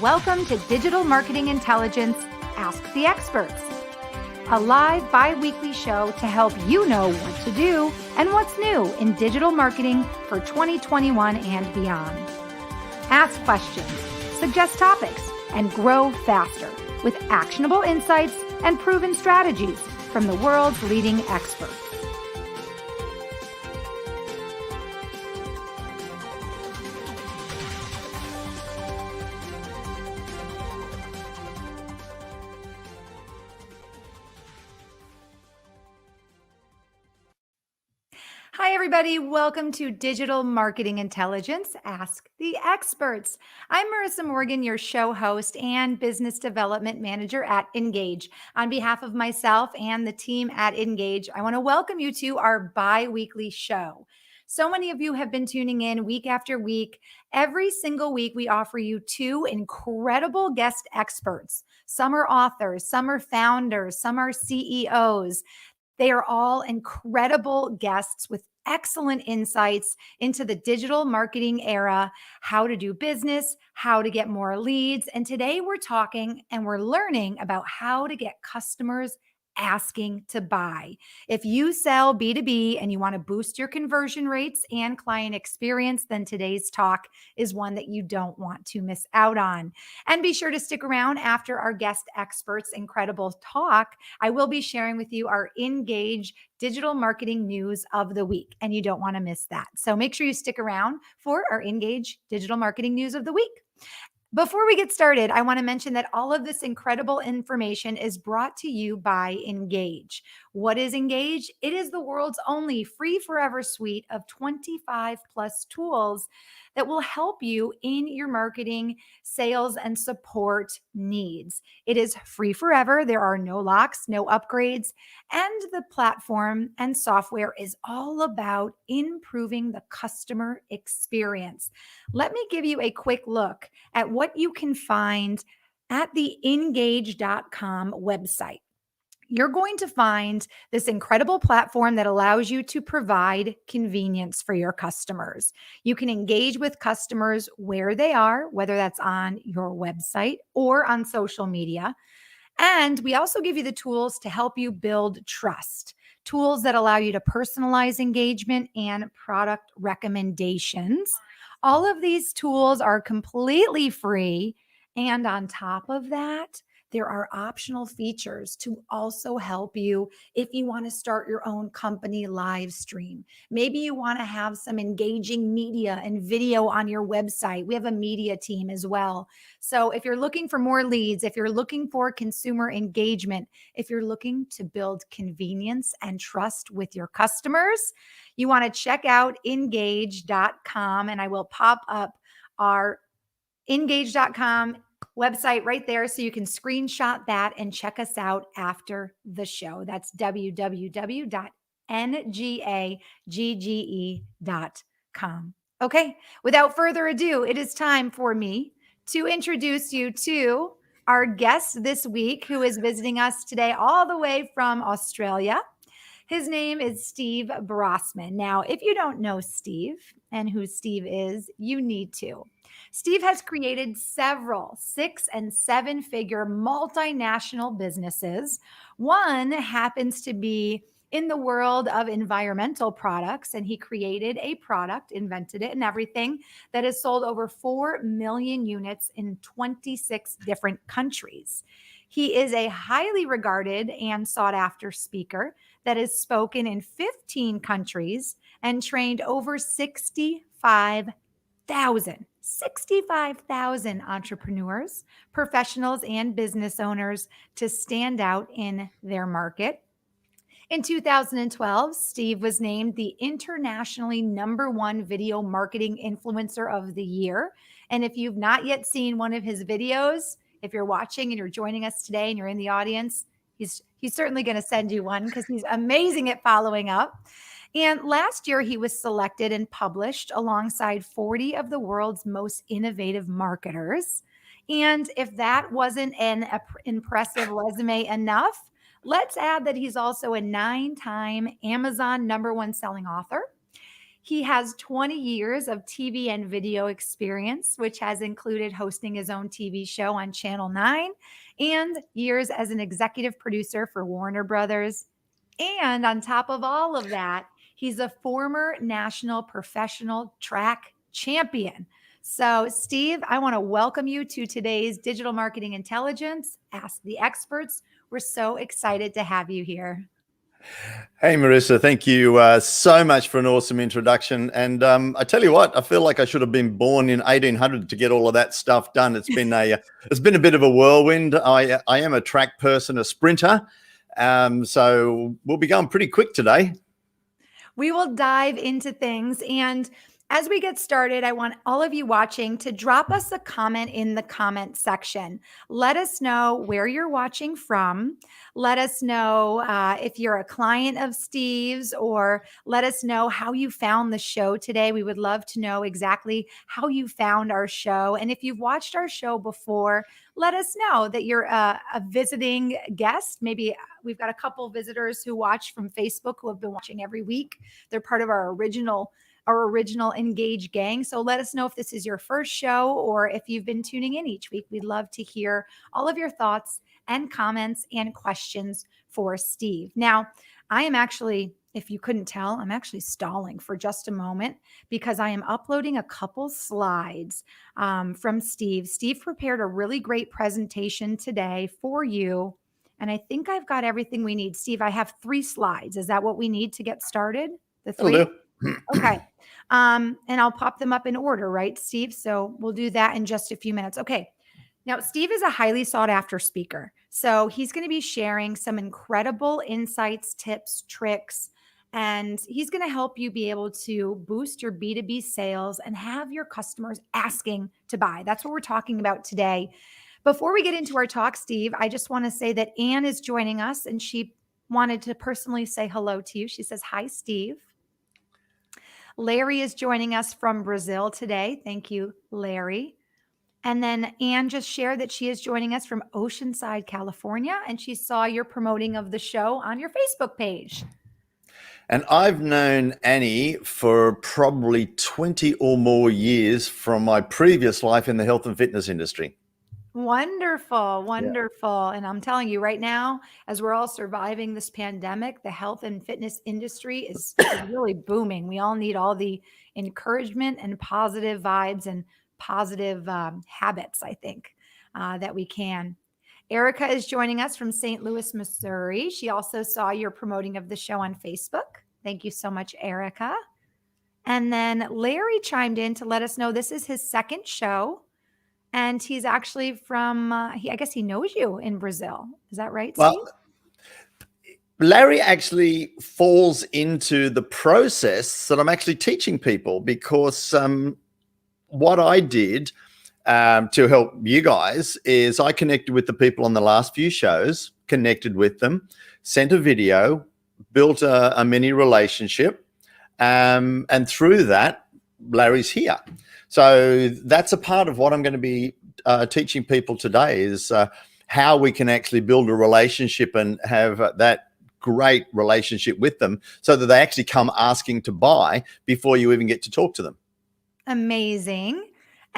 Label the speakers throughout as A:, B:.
A: Welcome to Digital Marketing Intelligence Ask the Experts, a live bi-weekly show to help you know what to do and what's new in digital marketing for 2021 and beyond. Ask questions, suggest topics, and grow faster with actionable insights and proven strategies from the world's leading experts. Hi, everybody. Welcome to Digital Marketing Intelligence Ask the Experts. I'm Marissa Morgan, your show host and business development manager at Engage. On behalf of myself and the team at Engage, I want to welcome you to our bi-weekly show. So many of you have been tuning in week after week. Every single week, we offer you two incredible guest experts. Some are authors, some are founders, some are CEOs. They are all incredible guests with excellent insights into the digital marketing era, how to do business, how to get more leads. And today we're talking and we're learning about how to get customers asking to buy. If you sell B2B and you want to boost your conversion rates and client experience, then today's talk is one that you don't want to miss out on. And be sure to stick around after our guest experts' incredible talk. I will be sharing with you our Engage digital marketing news of the week, and you don't want to miss that. So make sure you stick around for our Engage digital marketing news of the week. Before we get started, I want to mention that all of this incredible information is brought to you by Engage. What is Engage? It is the world's only free forever suite of 25 plus tools that will help you in your marketing, sales, and support needs. It is free forever. There are no locks, no upgrades, and the platform and software is all about improving the customer experience. Let me give you a quick look at what you can find at the engage.com website. You're going to find this incredible platform that allows you to provide convenience for your customers. You can engage with customers where they are, whether that's on your website or on social media. And we also give you the tools to help you build trust, tools that allow you to personalize engagement and product recommendations. All of these tools are completely free. And on top of that, there are optional features to also help you if you want to start your own company live stream. Maybe you want to have some engaging media and video on your website. We have a media team as well. So if you're looking for more leads, if you're looking for consumer engagement, if you're looking to build convenience and trust with your customers, you want to check out engage.com, and I will pop up our engage.com website right there so you can screenshot that and check us out after the show. That's www.ngagge.com. Okay, without further ado, it is time for me to introduce you to our guest this week, who is visiting us today all the way from Australia. His name is Steve Brossman. Now, if you don't know Steve and who Steve is, you need to. Steve has created several 6- and 7-figure multinational businesses. One happens to be in the world of environmental products, and he created a product, invented it and everything, that has sold over 4 million units in 26 different countries. He is a highly regarded and sought after speaker that has spoken in 15 countries and trained over 65,000 entrepreneurs, professionals, and business owners to stand out in their market. In 2012, Steve was named the internationally #1 video marketing influencer of the year. And if you've not yet seen one of his videos, if you're watching and you're joining us today and you're in the audience, he's certainly going to send you one because he's amazing at following up. And last year, he was selected and published alongside 40 of the world's most innovative marketers. And if that wasn't an impressive resume enough, let's add that he's also a 9-time Amazon #1 selling author. He has 20 years of TV and video experience, which has included hosting his own TV show on Channel 9 and years as an executive producer for Warner Brothers. And on top of all of that, he's a former national professional track champion. So, Steve, I want to welcome you to today's Digital Marketing Intelligence Ask the Experts. We're so excited to have you here.
B: Hey, Marissa, thank you so much for an awesome introduction. And I tell you what, I feel like I should have been born in 1800 to get all of that stuff done. It's been a bit of a whirlwind. I am a track person, a sprinter. So we'll be going pretty quick today.
A: We will dive into things. And as we get started, I want all of you watching to drop us a comment in the comment section. Let us know where you're watching from. Let us know if you're a client of Steve's, or let us know how you found the show today. We would love to know exactly how you found our show. And if you've watched our show before, let us know that you're a visiting guest. Maybe we've got a couple visitors who watch from Facebook who have been watching every week. They're part of our original Engage gang. So let us know if this is your first show or if you've been tuning in each week. We'd love to hear all of your thoughts and comments and questions for Steve. Now, I am actually, if you couldn't tell, I'm actually stalling for just a moment because I am uploading a couple slides from Steve. Steve prepared a really great presentation today for you. And I think I've got everything we need. Steve, I have 3 slides. Is that what we need to get started? The 3? Okay. And I'll pop them up in order, right, Steve? So we'll do that in just a few minutes. Okay. Now, Steve is a highly sought after speaker. So he's going to be sharing some incredible insights, tips, tricks, and he's going to help you be able to boost your B2B sales and have your customers asking to buy. That's what we're talking about today. Before we get into our talk, Steve, I just want to say that Anne is joining us and she wanted to personally say hello to you. She says, "Hi, Steve." Larry is joining us from Brazil today. Thank you, Larry. And then Anne just shared that she is joining us from Oceanside, California, and she saw your promoting of the show on your Facebook page.
B: And I've known Annie for probably 20 or more years from my previous life in the health and fitness industry.
A: Wonderful, wonderful. Yeah. And I'm telling you right now, as we're all surviving this pandemic, the health and fitness industry is really booming. We all need all the encouragement and positive vibes and positive habits, I think, that we can. Erica is joining us from St. Louis, Missouri. She also saw your promoting of the show on Facebook. Thank you so much, Erica. And then Larry chimed in to let us know this is his second show. And he's actually from, I guess he knows you in Brazil. Is that right, Steve?
B: Well, Larry actually falls into the process that I'm actually teaching people because what I did to help you guys is I connected with the people on the last few shows, connected with them, sent a video, built a mini relationship. And through that, Larry's here. So that's a part of what I'm going to be teaching people today is how we can actually build a relationship and have that great relationship with them so that they actually come asking to buy before you even get to talk to them.
A: Amazing.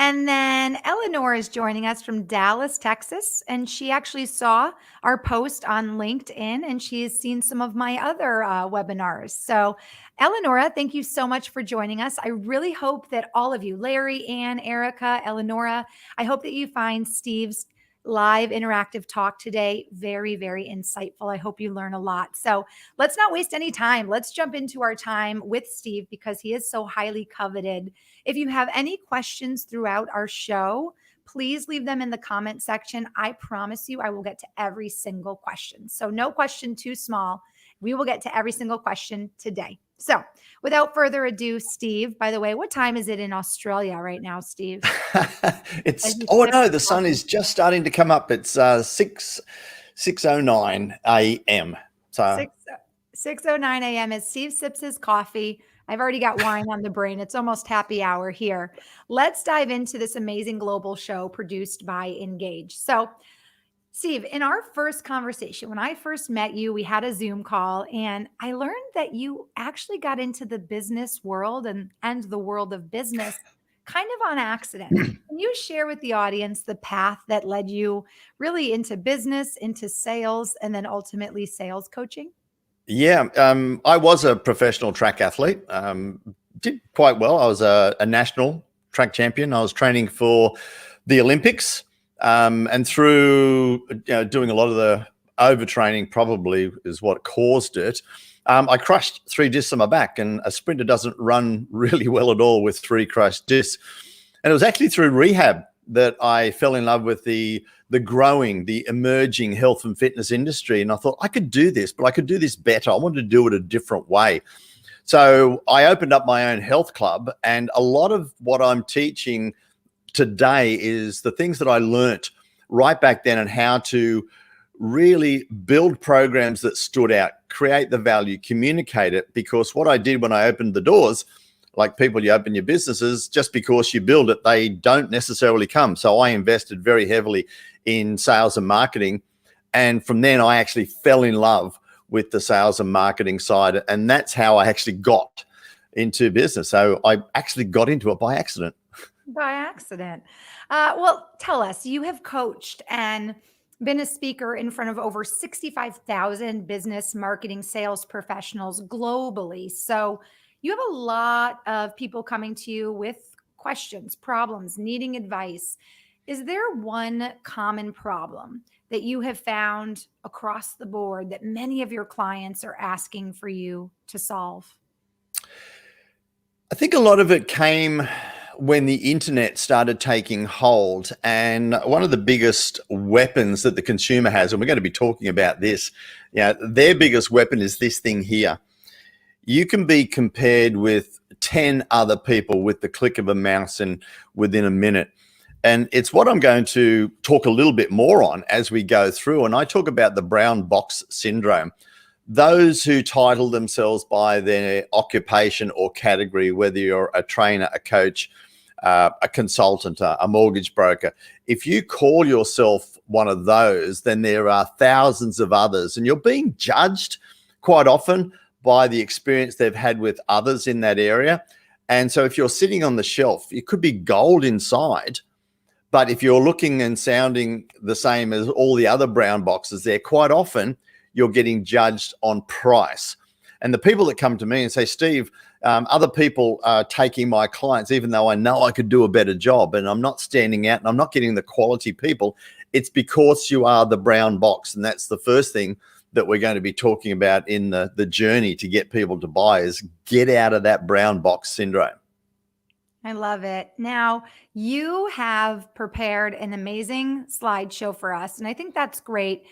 A: And then Eleanor is joining us from Dallas, Texas, and she actually saw our post on LinkedIn and she has seen some of my other webinars. So Eleonora, thank you so much for joining us. I really hope that all of you, Larry, Ann, Erica, Eleonora, I hope that you find Steve's live interactive talk today very, very insightful. I hope you learn a lot. So let's not waste any time. Let's jump into our time with Steve because he is so highly coveted. If you have any questions throughout our show, please leave them in the comment section. I promise you I will get to every single question. So no question too small. We will get to every single question today. So without further ado, Steve, by the way, what time is it in Australia right now, Steve?
B: The sun is just starting to come up. It's 6:09 a.m. So
A: 6:09 a.m. as Steve sips his coffee. I've already got wine on the brain. It's almost happy hour here. Let's dive into this amazing global show produced by Engage. So Steve, in our first conversation, when I first met you, we had a Zoom call, and I learned that you actually got into the business world and the world of business kind of on accident. Can you share with the audience the path that led you really into business, into sales, and then ultimately sales coaching?
B: Yeah, I was a professional track athlete. Did quite well. I was a national track champion. I was training for the Olympics, and through doing a lot of the overtraining, probably is what caused it. I crushed 3 discs on my back, and a sprinter doesn't run really well at all with 3 crushed discs. And it was actually through rehab that I fell in love with the growing, the emerging health and fitness industry. And I thought I could do this, but I could do this better. I wanted to do it a different way. So I opened up my own health club, and a lot of what I'm teaching today is the things that I learnt right back then and how to really build programs that stood out, create the value, communicate it. Because what I did when I opened the doors, like people, you open your businesses, just because you build it, they don't necessarily come. So I invested very heavily in sales and marketing. And from then I actually fell in love with the sales and marketing side. And that's how I actually got into business. So I actually got into it by accident.
A: By accident. Well, tell us, you have coached and been a speaker in front of over 65,000 business marketing sales professionals globally. So you have a lot of people coming to you with questions, problems, needing advice. Is there one common problem that you have found across the board that many of your clients are asking for you to solve?
B: I think a lot of it came when the internet started taking hold. And one of the biggest weapons that the consumer has, and we're going to be talking about this, their biggest weapon is this thing here. You can be compared with 10 other people with the click of a mouse and within a minute. And it's what I'm going to talk a little bit more on as we go through. And I talk about the brown box syndrome. Those who title themselves by their occupation or category, whether you're a trainer, a coach, a consultant, a mortgage broker, if you call yourself one of those, then there are thousands of others, and you're being judged quite often by the experience they've had with others in that area. And so if you're sitting on the shelf, it could be gold inside, but if you're looking and sounding the same as all the other brown boxes there, quite often you're getting judged on price. And the people that come to me and say, Steve, other people are taking my clients, even though I know I could do a better job, and I'm not standing out and I'm not getting the quality people. It's because you are the brown box. And that's the first thing that we're going to be talking about in the journey to get people to buy, is get out of that brown box syndrome.
A: I love it. Now, you have prepared an amazing slideshow for us, and I think that's great.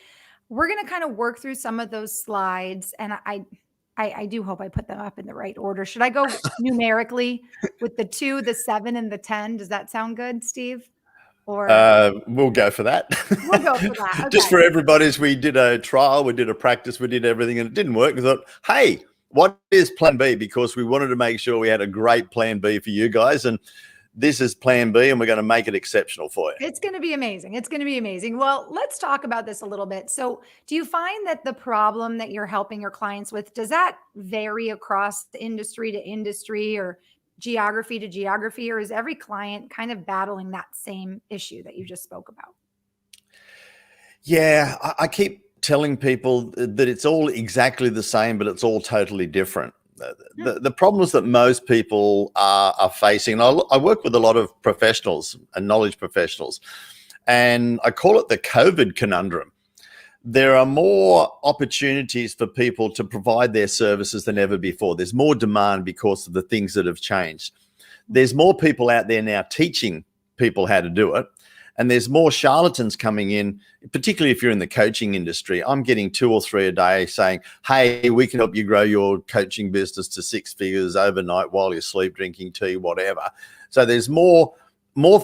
A: We're going to kind of work through some of those slides, and I do hope I put them up in the right order. Should I go numerically with the 2, the 7, and the 10? Does that sound good, Steve? Or
B: We'll go for that.
A: we'll go for that.
B: Just
A: Okay.
B: for everybody's, we did a trial, we did a practice, we did everything, and it didn't work. We thought, hey, what is plan B? Because we wanted to make sure we had a great plan B for you guys. And this is plan B, and we're going to make it exceptional for you.
A: It's going to be amazing. It's going to be amazing. Well, let's talk about this a little bit. So, do you find that the problem that you're helping your clients with, does that vary across the industry to industry or geography to geography, or is every client kind of battling that same issue that you just spoke about?
B: Yeah, I keep telling people that it's all exactly the same, but it's all totally different. The problems that most people are facing, and I work with a lot of professionals and knowledge professionals, and I call it the COVID conundrum. There are more opportunities for people to provide their services than ever before. There's more demand because of the things that have changed. There's more people out there now teaching people how to do it. And there's more charlatans coming in, particularly if you're in the coaching industry. I'm getting 2 or 3 a day saying, hey, we can help you grow your coaching business to 6 figures overnight while you sleep, drinking tea, whatever. So there's more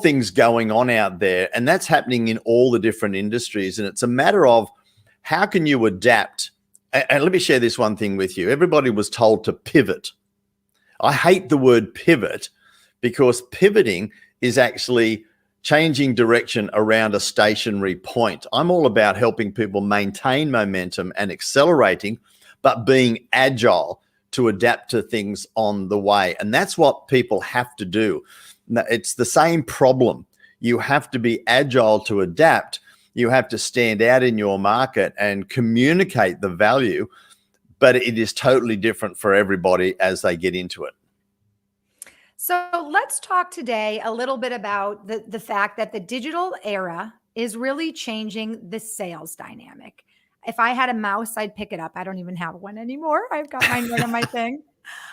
B: things going on out there, and that's happening in all the different industries. And it's a matter of how can you adapt? And let me share this one thing with you. Everybody was told to pivot. I hate the word pivot, because pivoting is actually changing direction around a stationary point. I'm all about helping people maintain momentum and accelerating, but being agile to adapt to things on the way. And that's what people have to do. It's the same problem. You have to be agile to adapt. You have to stand out in your market and communicate the value, but it is totally different for everybody as they get into it.
A: So let's talk today a little bit about the fact that the digital era is really changing the sales dynamic. If I had a mouse, I'd pick it up. I don't even have one anymore. I've got mine right on my thing.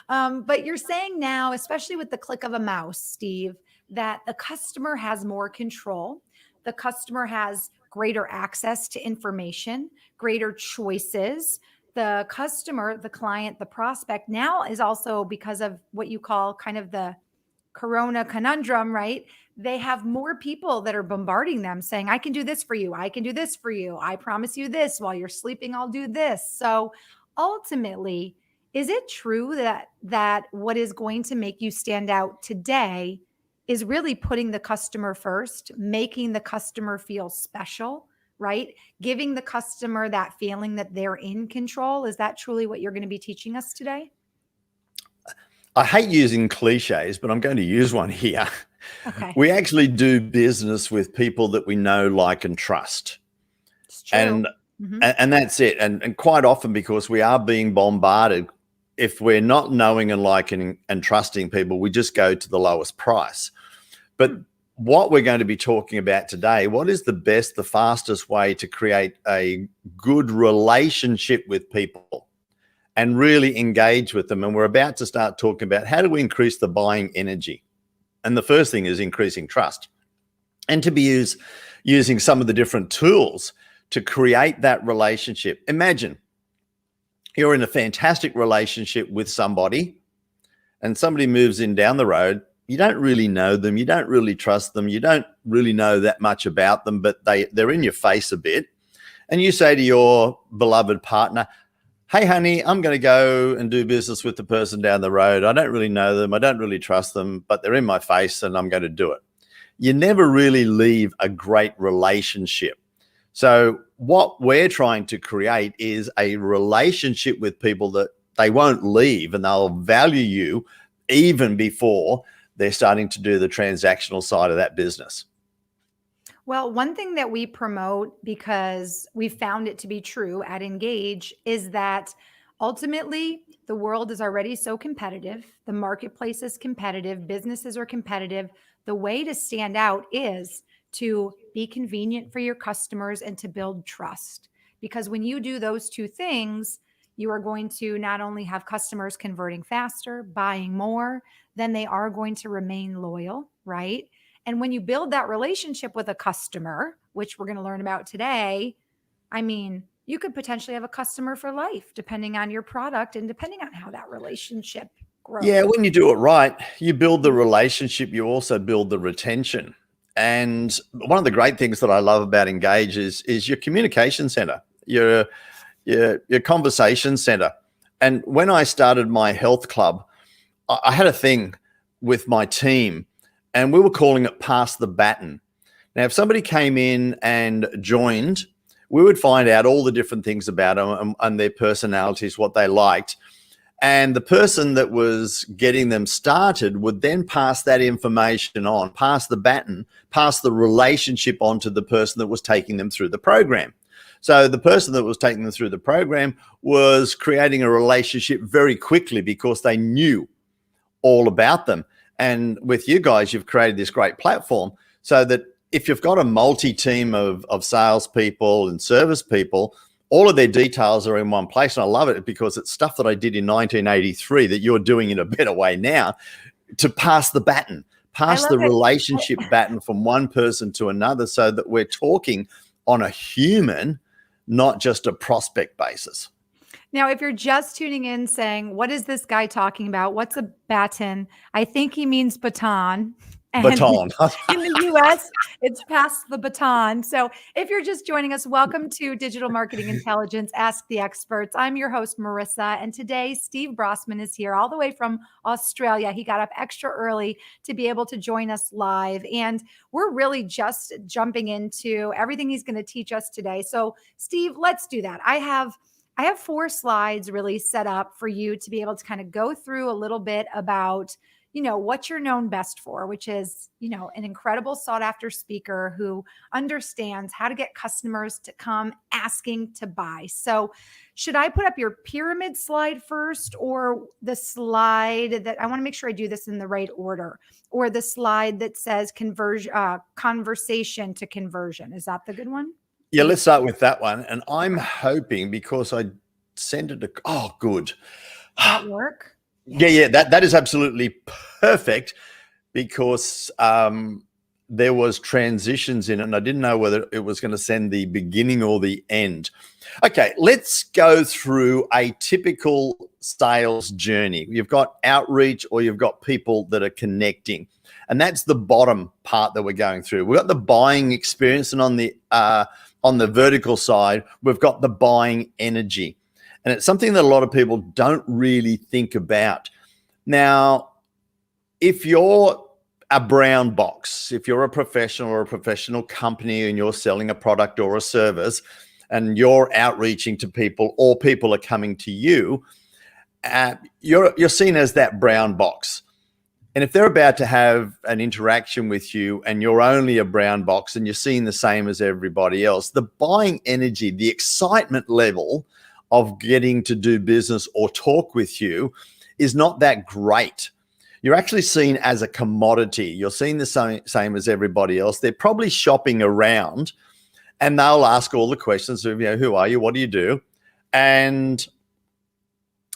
A: But you're saying now, especially with the click of a mouse, Steve, that the customer has more control. The customer has greater access to information, greater choices. The customer, the client, the prospect now is also, because of what you call kind of the corona conundrum, right? They have more people that are bombarding them saying, I can do this for you. I can do this for you. I promise you this. While you're sleeping, I'll do this. So ultimately, is it true that what is going to make you stand out today is really putting the customer first, making the customer feel special, right? Giving the customer that feeling that they're in control? Is that truly what you're going to be teaching us today?
B: I hate using cliches, but I'm going to use one here.
A: Okay.
B: We actually do business with people that we know, like, and trust.
A: It's true.
B: And
A: Mhm.
B: and that's it. And quite often, because we are being bombarded, if we're not knowing and liking and trusting people, we just go to the lowest price. But what we're going to be talking about today, what is the best, the fastest way to create a good relationship with people and really engage with them? And we're about to start talking about how do we increase the buying energy. And the first thing is increasing trust, and to be using some of the different tools to create that relationship. Imagine you're in a fantastic relationship with somebody, and somebody moves in down the road. You don't really know them. You don't really trust them. You don't really know that much about them, but they're in your face a bit. And you say to your beloved partner, hey, honey, I'm going to go and do business with the person down the road. I don't really know them. I don't really trust them, but they're in my face and I'm going to do it. You never really leave a great relationship. So what we're trying to create is a relationship with people that they won't leave, and they'll value you even before they're starting to do the transactional side of that business.
A: Well, one thing that we promote, because we found it to be true at Engage, is that ultimately the world is already so competitive. The marketplace is competitive. Businesses are competitive. The way to stand out is to be convenient for your customers and to build trust. Because when you do those two things, you are going to not only have customers converting faster, buying more, then they are going to remain loyal, right? And when you build that relationship with a customer, which we're going to learn about today, I mean, you could potentially have a customer for life, depending on your product and depending on how that relationship
B: Yeah,
A: grows.
B: when you do it right, you build the relationship, you also build the retention. And one of the great things that I love about Engage is your communication center, your conversation center. And when I started my health club, I had a thing with my team, and we were calling it pass the baton. Now, if somebody came in and joined, we would find out all the different things about them and their personalities, what they liked. And the person that was getting them started would then pass that information on, pass the baton, pass the relationship on to the person that was taking them through the program. So the person that was taking them through the program was creating a relationship very quickly because they knew all about them. And with you guys, you've created this great platform so that if you've got a multi-team of salespeople and service people, all of their details are in one place. And I love it because it's stuff that I did in 1983 that you're doing in a better way now, to pass the baton,
A: I
B: pass
A: love
B: the
A: it.
B: relationship baton from one person to another, so that we're talking on a human, not just a prospect basis.
A: Now, if you're just tuning in saying, what is this guy talking about? What's a baton? I think he means baton. And
B: baton.
A: in the US, it's pass the baton. So if you're just joining us, welcome to Digital Marketing Intelligence, Ask the Experts. I'm your host, Marissa. And today, Steve Brossman is here all the way from Australia. He got up extra early to be able to join us live. And we're really just jumping into everything he's going to teach us today. So, Steve, let's do that. I have 4 slides really set up for you to be able to kind of go through a little bit about what you're known best for, which is, an incredible sought after speaker who understands how to get customers to come asking to buy. So should I put up your pyramid slide first, or the slide that I want to make sure I do this in the right order, or the slide that says conversation to conversion? Is that the good one?
B: Yeah, let's start with that one. And I'm hoping, because I sent it good.
A: That work?
B: Yeah, that is absolutely perfect, because there was transitions in it and I didn't know whether it was going to send the beginning or the end. Okay, let's go through a typical sales journey. You've got outreach, or you've got people that are connecting. And that's the bottom part that we're going through. We've got the buying experience, and on the vertical side, we've got the buying energy. And it's something that a lot of people don't really think about. Now, if you're a brown box, if you're a professional or a professional company and you're selling a product or a service and you're outreaching to people, or people are coming to you, you're seen as that brown box. And if they're about to have an interaction with you and you're only a brown box and you're seen the same as everybody else, the buying energy, the excitement level of getting to do business or talk with you is not that great. You're actually seen as a commodity. You're seen the same as everybody else. They're probably shopping around, and they'll ask all the questions of, who are you? What do you do? And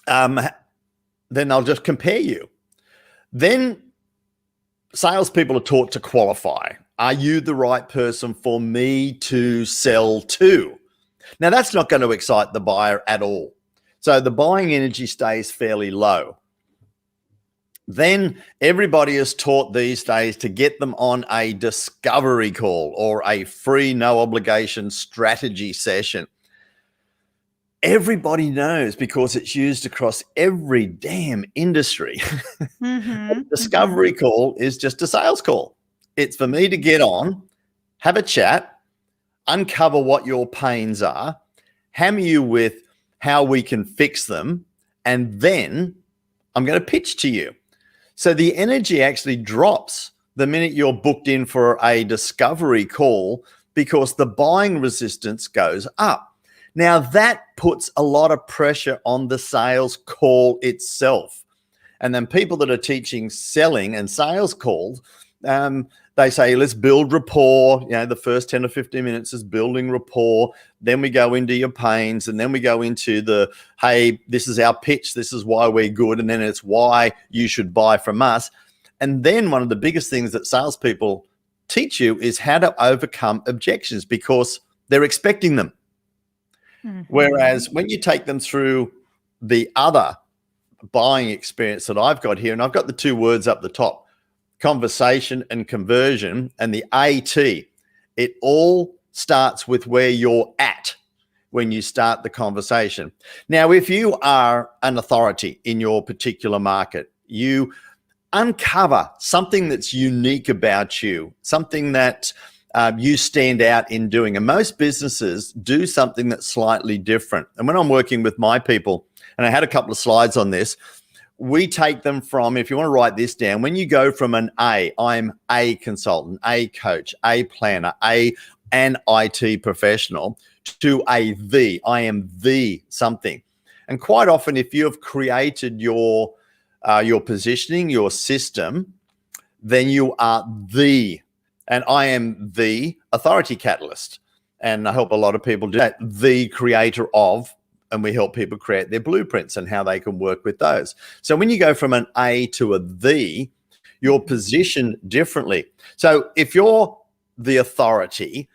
B: then they'll just compare you. Then salespeople are taught to qualify. Are you the right person for me to sell to? Now, that's not going to excite the buyer at all. So the buying energy stays fairly low. Then everybody is taught these days to get them on a discovery call or a free, no obligation strategy session. Everybody knows, because it's used across every damn industry. Discovery call is just a sales call. It's for me to get on, have a chat, uncover what your pains are, hammer you with how we can fix them, and then I'm going to pitch to you. So the energy actually drops the minute you're booked in for a discovery call, because the buying resistance goes up. Now, that puts a lot of pressure on the sales call itself. And then people that are teaching selling and sales calls, they say, let's build rapport. The first 10 or 15 minutes is building rapport. Then we go into your pains, and then we go into hey, this is our pitch. This is why we're good. And then it's why you should buy from us. And then one of the biggest things that salespeople teach you is how to overcome objections, because they're expecting them. Whereas when you take them through the other buying experience that I've got here, and I've got the 2 words up the top, conversation and conversion, and the AT, it all starts with where you're at when you start the conversation. Now, if you are an authority in your particular market, you uncover something that's unique about you, something that you stand out in doing. And most businesses do something that's slightly different. And when I'm working with my people, and I had a couple of slides on this, we take them from, if you want to write this down, when you go from an A, I'm a consultant, a coach, a planner, an IT professional, to a the, I am the something. And quite often, if you have created your positioning, your system, then you are the. And I am the authority catalyst. And I help a lot of people do that, the creator of, and we help people create their blueprints and how they can work with those. So when you go from an A to a the, you're positioned differently. So if you're the authority,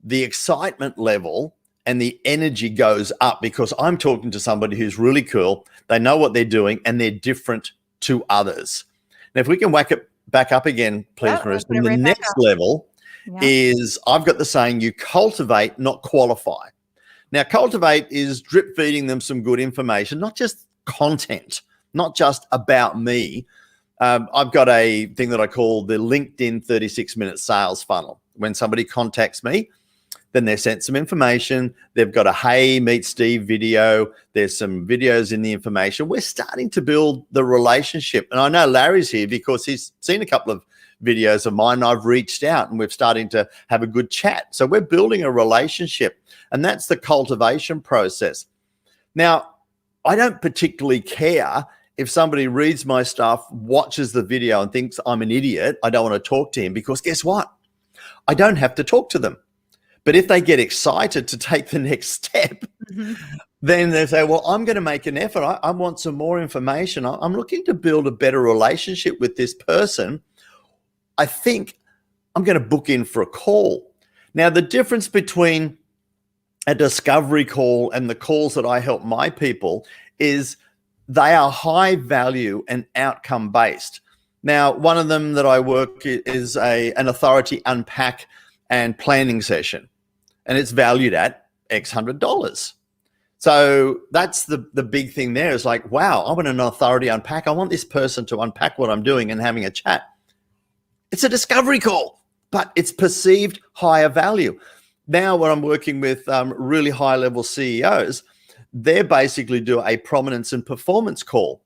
B: the excitement level and the energy goes up, because I'm talking to somebody who's really cool. They know what they're doing and they're different to others. Now, if we can whack it back up again, please,
A: Yeah,
B: Marissa.
A: put it
B: The
A: right back
B: next
A: up.
B: level
A: Yeah.
B: is, I've got the saying, you cultivate, not qualify. Now, cultivate is drip feeding them some good information, not just content, not just about me. I've got a thing that I call the LinkedIn 36-minute sales funnel. When somebody contacts me, then they're sent some information. They've got a Hey, Meet Steve video. There's some videos in the information. We're starting to build the relationship. And I know Larry's here because he's seen a couple of videos of mine. I've reached out and we're starting to have a good chat. So we're building a relationship, and that's the cultivation process. Now, I don't particularly care if somebody reads my stuff, watches the video and thinks I'm an idiot. I don't want to talk to him, because guess what? I don't have to talk to them. But if they get excited to take the next step, then they say, well, I'm going to make an effort. I want some more information. I'm looking to build a better relationship with this person. I think I'm going to book in for a call. Now, the difference between a discovery call and the calls that I help my people is they are high value and outcome based. Now, one of them that I work is an authority unpack and planning session, and it's valued at X $100. So that's the big thing there, is like, wow, I want an authority unpack. I want this person to unpack what I'm doing and having a chat. It's a discovery call, but it's perceived higher value. Now, when I'm working with really high level CEOs, they basically do a prominence and performance call,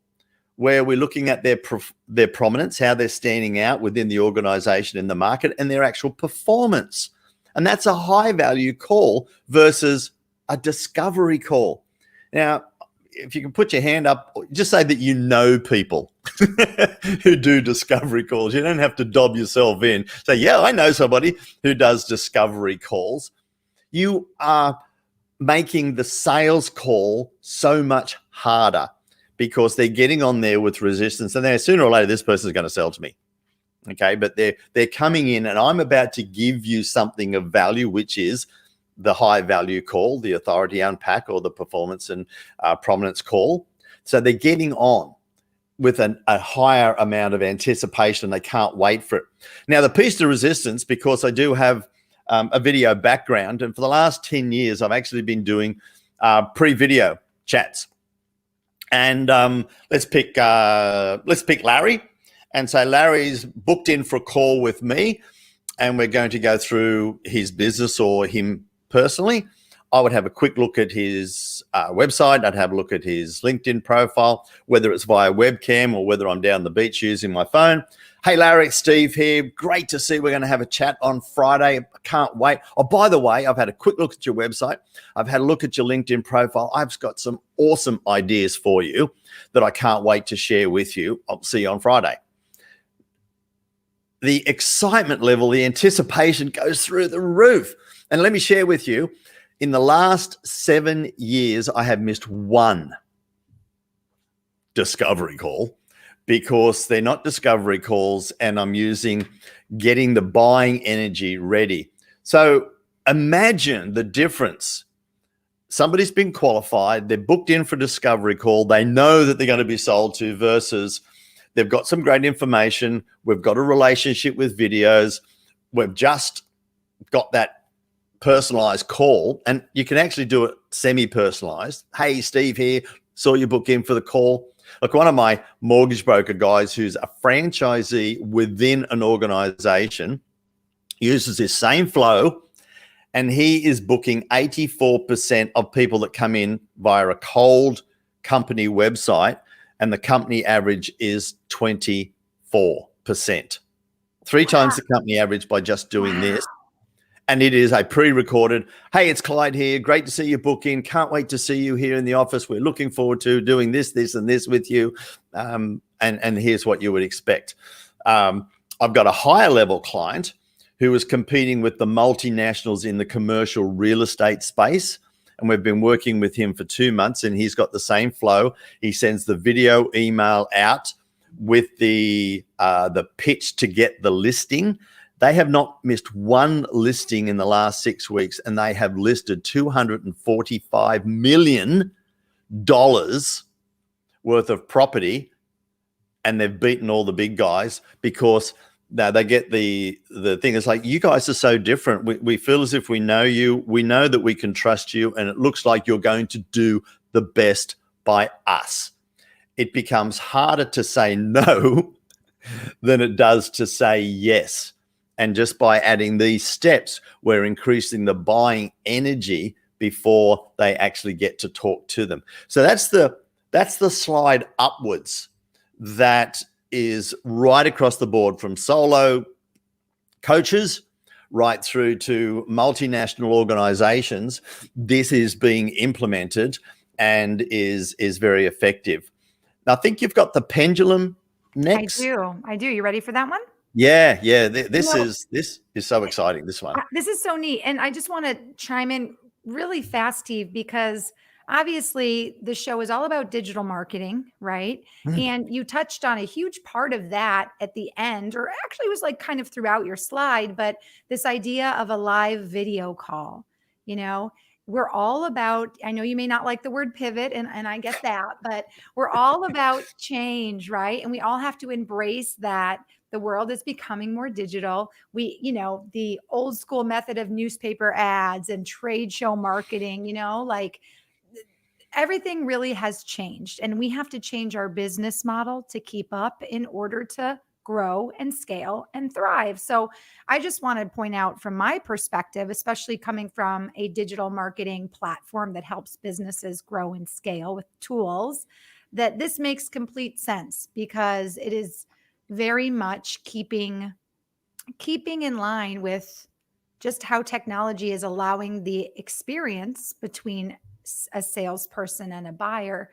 B: where we're looking at their prominence, how they're standing out within the organization in the market, and their actual performance. And that's a high value call versus a discovery call. Now, if you can put your hand up, just say that you know people who do discovery calls. You don't have to dob yourself in. Say, yeah, I know somebody who does discovery calls. You are making the sales call so much harder, because they're getting on there with resistance, and then sooner or later this person is going to sell to me. Okay, but they're coming in, and I'm about to give you something of value, which is the high value call, the authority unpack, or the performance and prominence call. So they're getting on with a higher amount of anticipation. They can't wait for it. Now, the piece to resistance, because I do have a video background, and for the last 10 years, I've actually been doing pre-video chats. And let's pick Larry, and say Larry's booked in for a call with me, and we're going to go through his business or him personally. I would have a quick look at his website. I'd have a look at his LinkedIn profile, whether it's via webcam or whether I'm down the beach using my phone. Hey, Larry, it's Steve here. Great to see. We're going to have a chat on Friday. I can't wait. Oh, by the way, I've had a quick look at your website. I've had a look at your LinkedIn profile. I've got some awesome ideas for you that I can't wait to share with you. I'll see you on Friday. The excitement level, the anticipation goes through the roof. And let me share with you, in the last 7 years, I have missed one discovery call, because they're not discovery calls, and I'm using getting the buying energy ready. So imagine the difference. Somebody's been qualified, they're booked in for a discovery call, they know that they're going to be sold to, versus they've got some great information, we've got a relationship with videos, we've just got that personalized call, and you can actually do it semi-personalized. Hey, Steve here, saw you book in for the call. Look, one of my mortgage broker guys who's a franchisee within an organization uses this same flow, and he is booking 84% of people that come in via a cold company website, and the company average is 24%. 3 times the company average by just doing this. And it is a pre-recorded, hey, it's Clyde here. Great to see you book in. Can't wait to see you here in the office. We're looking forward to doing this, this, and this with you. And here's what you would expect. I've got a higher level client who is competing with the multinationals in the commercial real estate space. And we've been working with him for 2 months, and he's got the same flow. He sends the video email out with the pitch to get the listing. They have not missed one listing in the last 6 weeks, and they have listed $245 million worth of property, and they've beaten all the big guys because now they get the thing. It's like, you guys are so different. We feel as if we know you. We know that we can trust you, and it looks like you're going to do the best by us. It becomes harder to say no than it does to say yes. And just by adding these steps, we're increasing the buying energy before they actually get to talk to them. So that's the slide upwards that is right across the board, from solo coaches right through to multinational organizations. This is being implemented and is very effective. Now, I think you've got the pendulum next.
A: I do. You ready for that one?
B: Yeah. This is so exciting, this one.
A: This is so neat. And I just want to chime in really fast, Steve, because obviously the show is all about digital marketing, right? And you touched on a huge part of that at the end, or actually it was like kind of throughout your slide, but this idea of a live video call. We're all about, I know you may not like the word pivot, and I get that, but we're all about change, right? And we all have to embrace that. The world is becoming more digital. The old school method of newspaper ads and trade show marketing, like everything really has changed, and we have to change our business model to keep up in order to grow and scale and thrive. So I just want to point out, from my perspective, especially coming from a digital marketing platform that helps businesses grow and scale with tools, that this makes complete sense, because it is very much keeping in line with just how technology is allowing the experience between a salesperson and a buyer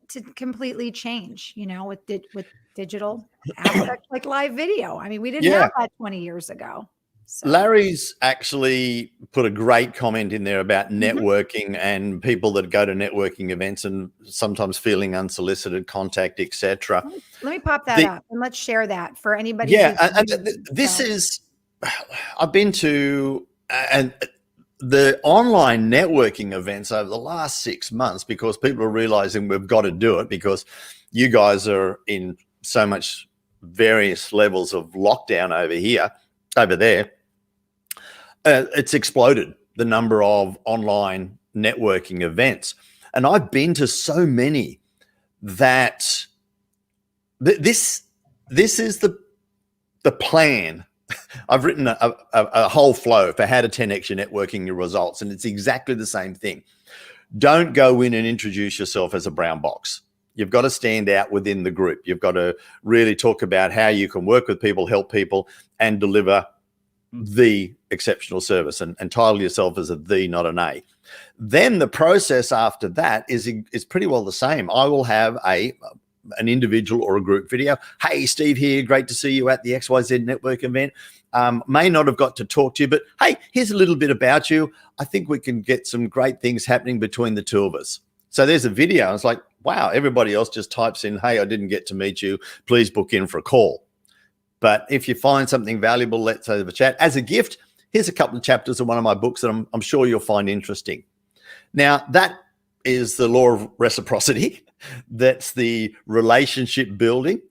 A: to completely change, with digital aspects like live video. I mean, we didn't have that 20 years ago. So.
B: Larry's actually put a great comment in there about networking and people that go to networking events and sometimes feeling unsolicited contact, etc.
A: Let me pop that up and let's share that for anybody.
B: This is, I've been to and the online networking events over the last 6 months, because people are realizing we've got to do it, because you guys are in so much various levels of lockdown over there. It's exploded, the number of online networking events. And I've been to so many that this is the plan. I've written a whole flow for how to 10x your networking, your results, and it's exactly the same thing. Don't go in and introduce yourself as a brown box. You've got to stand out within the group. You've got to really talk about how you can work with people, help people, and deliver the exceptional service, and title yourself as a the, not an A. Then the process after that is pretty well the same. I will have an individual or a group video. Hey, Steve here. Great to see you at the XYZ network event. May not have got to talk to you, but hey, here's a little bit about you. I think we can get some great things happening between the two of us. So there's a video. It's like, wow, everybody else just types in, hey, I didn't get to meet you. Please book in for a call. But if you find something valuable, let's have a chat. As a gift, here's a couple of chapters of one of my books that I'm sure you'll find interesting. Now, that is the law of reciprocity. That's the relationship building.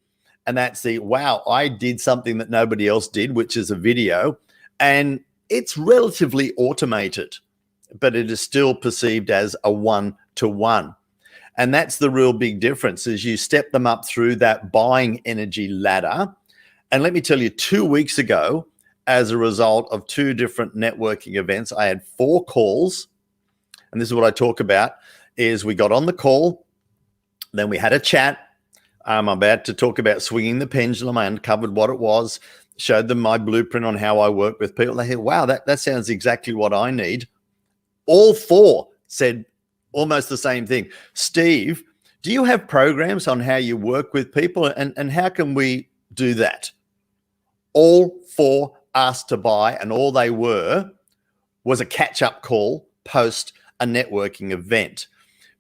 B: And that's the, wow, I did something that nobody else did, which is a video. And it's relatively automated, but it is still perceived as a one-to-one. And that's the real big difference, is you step them up through that buying energy ladder. And let me tell you, 2 weeks ago, as a result of 2 different networking events, I had 4 calls. And this is what I talk about, is we got on the call, then we had a chat. I'm about to talk about swinging the pendulum. I uncovered what it was, showed them my blueprint on how I work with people. They said, wow, that sounds exactly what I need. All 4 said almost the same thing. Steve, do you have programs on how you work with people, and how can we do that? All 4 asked to buy, and all they were was a catch-up call post a networking event,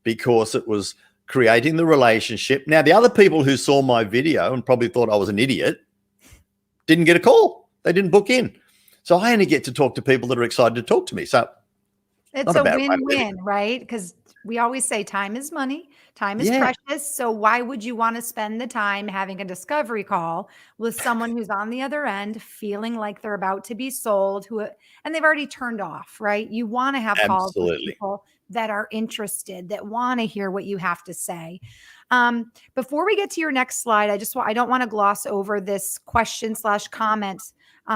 B: because it was creating the relationship. Now, the other people who saw my video and probably thought I was an idiot didn't get a call. They didn't book in. So I only get to talk to people that are excited to talk to me. So
A: it's a win-win, right? Because we always say time is money. Time is
B: Yeah,
A: precious. So why would you want to spend the time having a discovery call with someone who's on the other end feeling like they're about to be sold and they've already turned off, right? You want to have calls with
B: absolutely.
A: people that are interested, that want to hear what you have to say. Before we get to your next slide, I don't want to gloss over this question/comment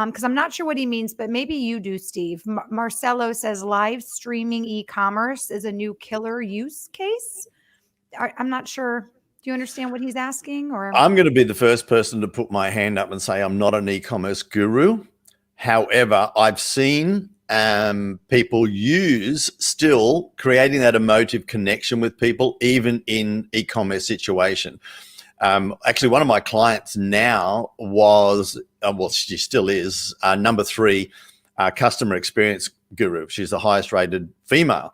A: because I'm not sure what he means, but maybe you do, Steve. Marcelo says live streaming e-commerce is a new killer use case. I'm not sure. Do you understand what he's asking? Or
B: I'm going to be the first person to put my hand up and say I'm not an e-commerce guru. However, I've seen people use still creating that emotive connection with people, even in e-commerce situation. Actually, one of my clients now was, well, she still is, number 3 customer experience guru. She's the highest rated female.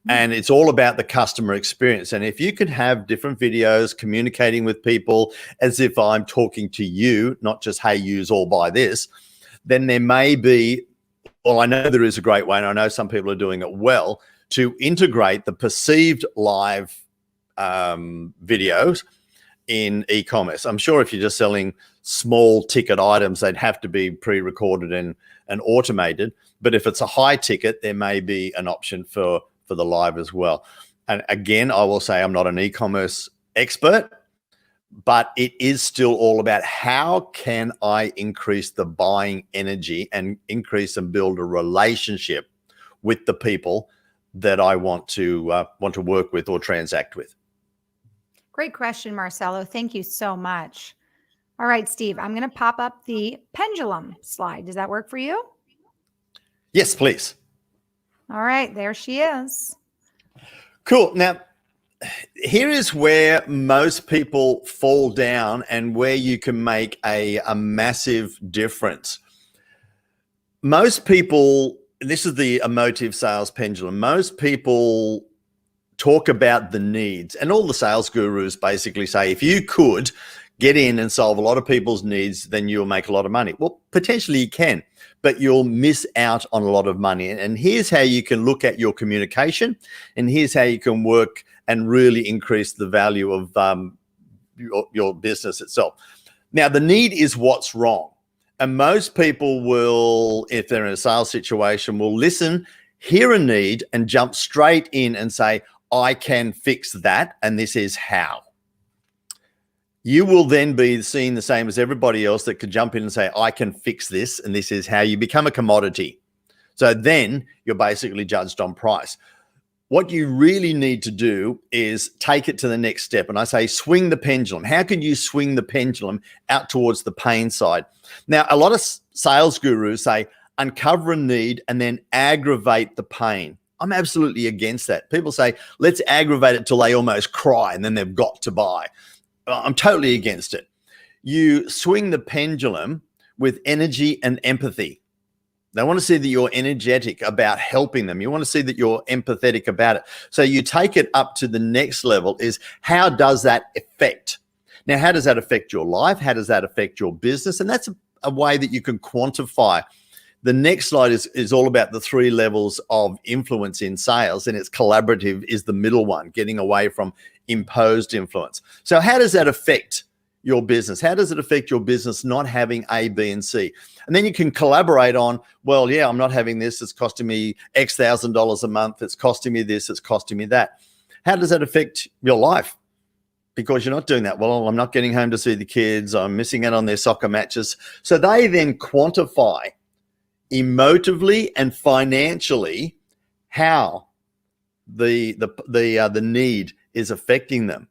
B: And it's all about the customer experience. And if you could have different videos communicating with people as if I'm talking to you, not just, hey, use or buy this, then there may be, well, I know there is a great way, and I know some people are doing it well, to integrate the perceived live videos in e-commerce. I'm sure if you're just selling small ticket items, they'd have to be pre-recorded and automated. But if it's a high ticket, there may be an option for the live as well. And again, I will say I'm not an e-commerce expert, but it is still all about how can I increase the buying energy and increase and build a relationship with the people that I want to work with or transact with.
A: great question, Marcelo. Thank you so much. All right, Steve, I'm going to pop up the pendulum slide. Does that work for you?
B: Yes, please.
A: All right, there she is.
B: Cool. Now, here is where most people fall down and where you can make a massive difference. Most people, this is the emotive sales pendulum. Most people talk about the needs, and all the sales gurus basically say, if you could get in and solve a lot of people's needs, then you'll make a lot of money. Well, potentially you can, but you'll miss out on a lot of money. And here's how you can look at your communication, and here's how you can work and really increase the value of your business itself. Now, the need is what's wrong. And most people will, if they're in a sales situation, will listen, hear a need, and jump straight in and say, I can fix that, and this is how. You will then be seen the same as everybody else that could jump in and say, I can fix this, and this is how. You become a commodity. So then you're basically judged on price. What you really need to do is take it to the next step. And I say, swing the pendulum. How can you swing the pendulum out towards the pain side? Now, a lot of sales gurus say, uncover a need and then aggravate the pain. I'm absolutely against that. People say, let's aggravate it till they almost cry and then they've got to buy. I'm totally against it. You swing the pendulum with energy and empathy. They want to see that you're energetic about helping them. You want to see that you're empathetic about it. So you take it up to the next level is, how does that affect? Now, how does that affect your life? How does that affect your business? And that's a way that you can quantify. The next slide is all about the 3 levels of influence in sales, and it's collaborative is the middle one, getting away from imposed influence. So how does that affect your business? How does it affect your business not having A, B, and C? And then you can collaborate on, well, yeah, I'm not having this. It's costing me X $1,000 a month. It's costing me this. It's costing me that. How does that affect your life? Because you're not doing that. Well, I'm not getting home to see the kids. I'm missing out on their soccer matches. So they then quantify emotively and financially how the need is affecting them.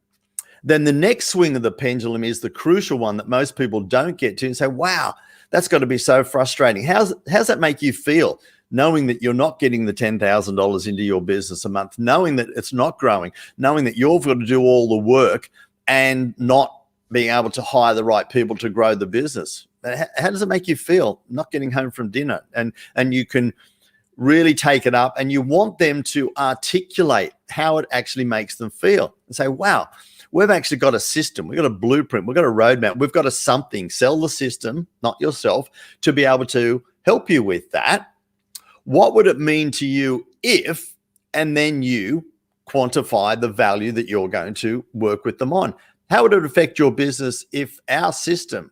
B: Then the next swing of the pendulum is the crucial one that most people don't get to and say, wow, that's got to be so frustrating. How's that make you feel? Knowing that you're not getting the $10,000 into your business a month, knowing that it's not growing, knowing that you've got to do all the work and not being able to hire the right people to grow the business. How does it make you feel not getting home from dinner? And you can really take it up, and you want them to articulate how it actually makes them feel and say, wow, we've actually got a system. We've got a blueprint. We've got a roadmap. We've got a something. Sell the system, not yourself, to be able to help you with that. What would it mean to you if, and then you quantify the value that you're going to work with them on. How would it affect your business if our system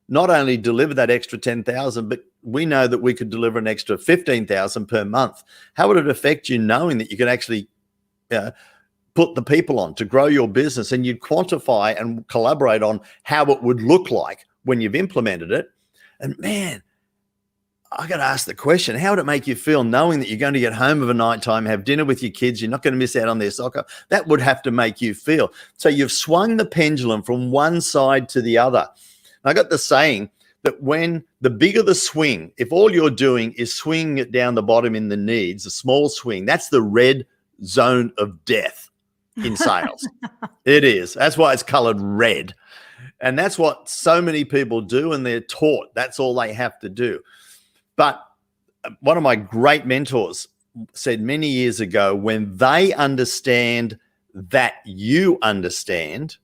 B: not only delivered that extra 10,000, but we know that we could deliver an extra 15,000 per month? How would it affect you knowing that you can actually put the people on to grow your business, and you'd quantify and collaborate on how it would look like when you've implemented it? And man, I got to ask the question, how would it make you feel knowing that you're going to get home of a night time, have dinner with your kids, you're not going to miss out on their soccer? That would have to make you feel. So you've swung the pendulum from one side to the other. I got the saying that when the bigger the swing, if all you're doing is swinging it down the bottom in the needs, a small swing, that's the red zone of death in sales. It is. That's why it's colored red. And that's what so many people do, and they're taught that's all they have to do. But one of my great mentors said many years ago, when they understand that you understand,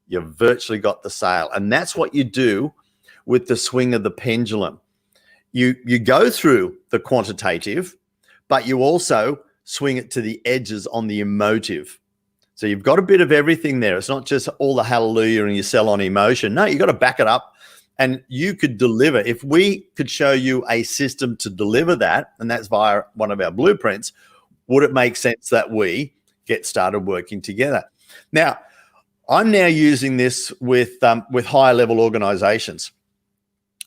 B: you've virtually got the sale. And that's what you do with the swing of the pendulum. You go through the quantitative, but you also swing it to the edges on the emotive. So you've got a bit of everything there. It's not just all the hallelujah and you sell on emotion. No, you've got to back it up. And you could deliver. If we could show you a system to deliver that, and that's via one of our blueprints, would it make sense that we get started working together? Now, I'm now using this with higher level organizations.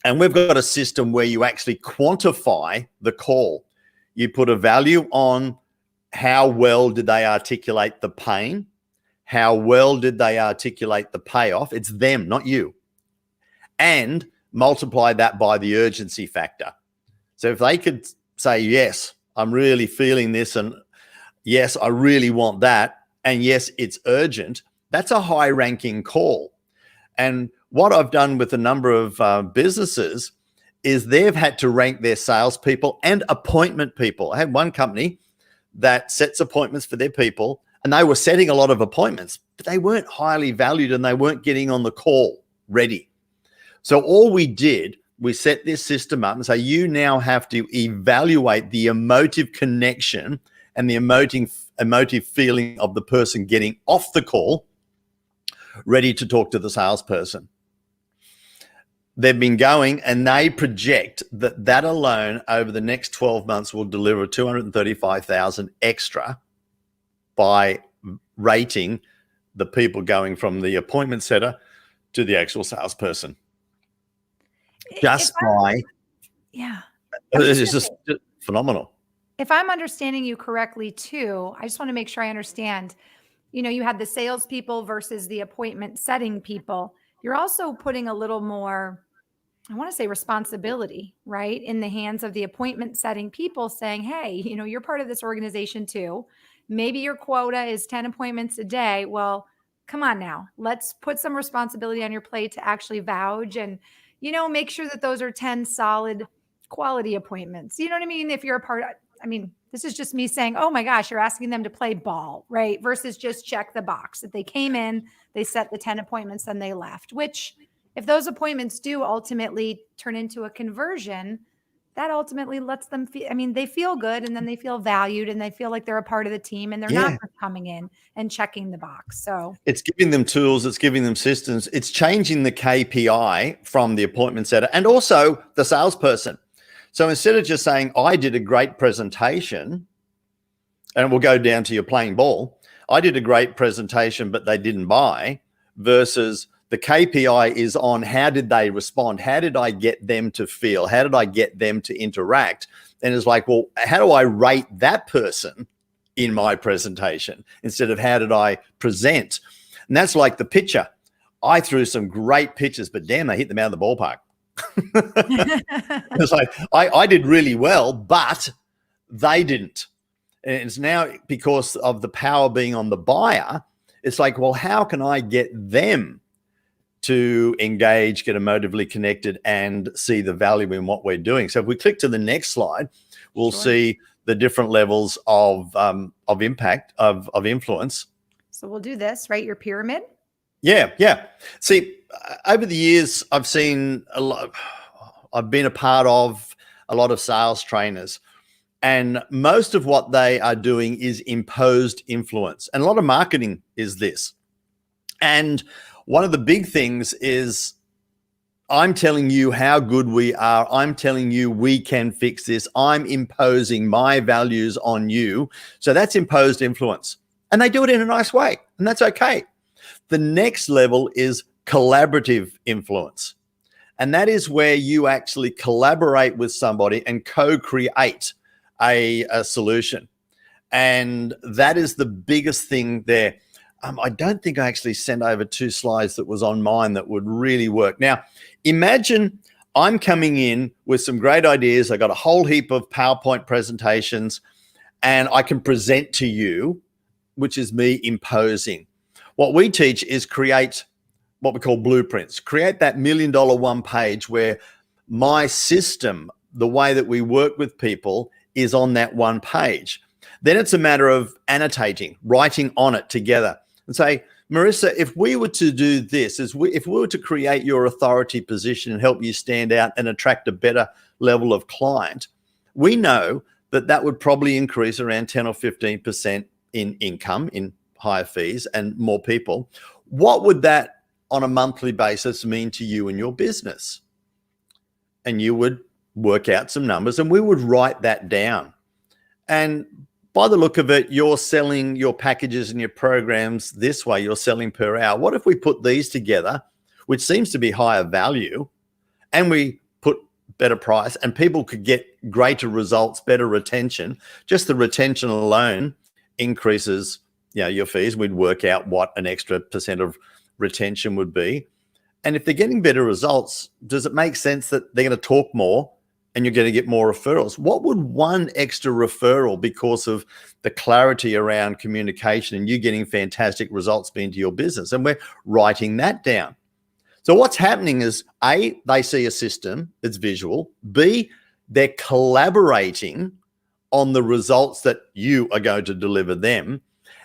B: And we've got a system where you actually quantify the call. You put a value on how well did they articulate the pain, how well did they articulate the payoff. It's them, not you. And multiply that by the urgency factor. So if they could say, yes, I'm really feeling this, and yes, I really want that, and yes, it's urgent, that's a high ranking call. And what I've done with a number of businesses is they've had to rank their salespeople and appointment people. I had one company that sets appointments for their people, and they were setting a lot of appointments, but they weren't highly valued and they weren't getting on the call ready. So all we did, we set this system up and say, you now have to evaluate the emotive connection and the emotive feeling of the person getting off the call, ready to talk to the salesperson. They've been going, and they project that alone over the next 12 months will deliver 235,000 extra by rating the people going from the appointment setter to the actual salesperson. Just by,
A: yeah,
B: it's just phenomenal.
A: If I'm understanding you correctly too, I just want to make sure I understand. You had the salespeople versus the appointment setting people. You're also putting a little more, I want to say, responsibility, right, in the hands of the appointment setting people, saying, hey, you're part of this organization too. Maybe your quota is 10 appointments a day. Well, come on now. Let's put some responsibility on your plate to actually vouch and, make sure that those are 10 solid quality appointments. You know what I mean? If you're a part of, this is just me saying, oh my gosh, you're asking them to play ball, right? Versus just check the box. If they came in, they set the 10 appointments, then they left, which if those appointments do ultimately turn into a conversion, that ultimately lets them feel, they feel good, and then they feel valued, and they feel like they're a part of the team, and they're not just coming in and checking the box. So
B: it's giving them tools, it's giving them systems, it's changing the KPI from the appointment setter and also the salesperson. So instead of just saying, I did a great presentation, and we'll go down to your playing ball, I did a great presentation, but they didn't buy, versus the KPI is on how did they respond? How did I get them to feel? How did I get them to interact? And it's like, well, how do I rate that person in my presentation instead of how did I present? And that's like the pitcher. I threw some great pitches, but damn, they hit them out of the ballpark. It's like, I did really well, but they didn't. And it's now because of the power being on the buyer. It's like, well, how can I get them to engage, get emotively connected, and see the value in what we're doing? So if we click to the next slide, we'll see the different levels of impact, of influence.
A: So we'll do this, right? Your pyramid.
B: Yeah. See, over the years, I've seen a lot. I've been a part of a lot of sales trainers, And most of what they are doing is imposed influence. And a lot of marketing is this. And one of the big things is I'm telling you how good we are. I'm telling you we can fix this. I'm imposing my values on you. So that's imposed influence. And they do it in a nice way. And that's okay. The next level is collaborative influence. And that is where you actually collaborate with somebody and co-create a solution. And that is the biggest thing there. I don't think I actually sent over 2 slides that was on mine that would really work. Now, imagine I'm coming in with some great ideas. I got a whole heap of PowerPoint presentations, and I can present to you, which is me imposing. What we teach is create what we call blueprints. Create that $1 million one page where my system, the way that we work with people, is on that one page. Then it's a matter of annotating, writing on it together and say, Marissa, if we were to do this, if we were to create your authority position and help you stand out and attract a better level of client, we know that that would probably increase around 10 or 15% in income, in higher fees and more people. What would that on a monthly basis mean to you and your business? And you would work out some numbers and we would write that down. And by the look of it, you're selling your packages and your programs this way, you're selling per hour. What if we put these together, which seems to be higher value, and we put better price and people could get greater results, better retention? Just the retention alone increases, your fees. We'd work out what an extra % of retention would be. And if they're getting better results, does it make sense that they're going to talk more and you're going to get more referrals? What would one extra referral, because of the clarity around communication and you getting fantastic results, be into your business? And we're writing that down. So what's happening is, A, they see a system that's visual. B, they're collaborating on the results that you are going to deliver them.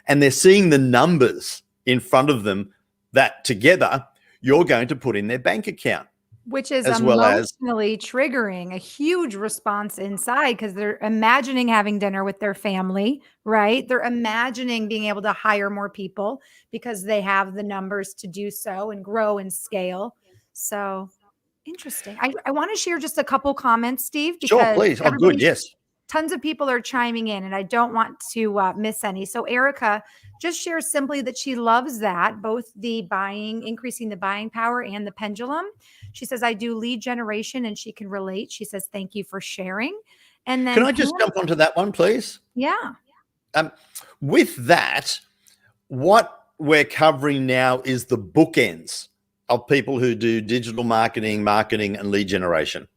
B: And they're seeing the numbers in front of them that together you're going to put in their bank account.
A: Which is emotionally triggering, a huge response inside, because they're imagining having dinner with their family, right? They're imagining being able to hire more people because they have the numbers to do so and grow and scale. So interesting. I want to share just a couple comments, Steve, because
B: sure, please. Oh, good. Yes.
A: Tons of people are chiming in and I don't want to miss any. So Erica just shares simply that she loves that, both the increasing the buying power and the pendulum. She says, I do lead generation, and she can relate. She says, thank you for sharing. And then
B: can I just jump onto that one, please?
A: Yeah.
B: With that, what we're covering now is the bookends of people who do digital marketing, and lead generation.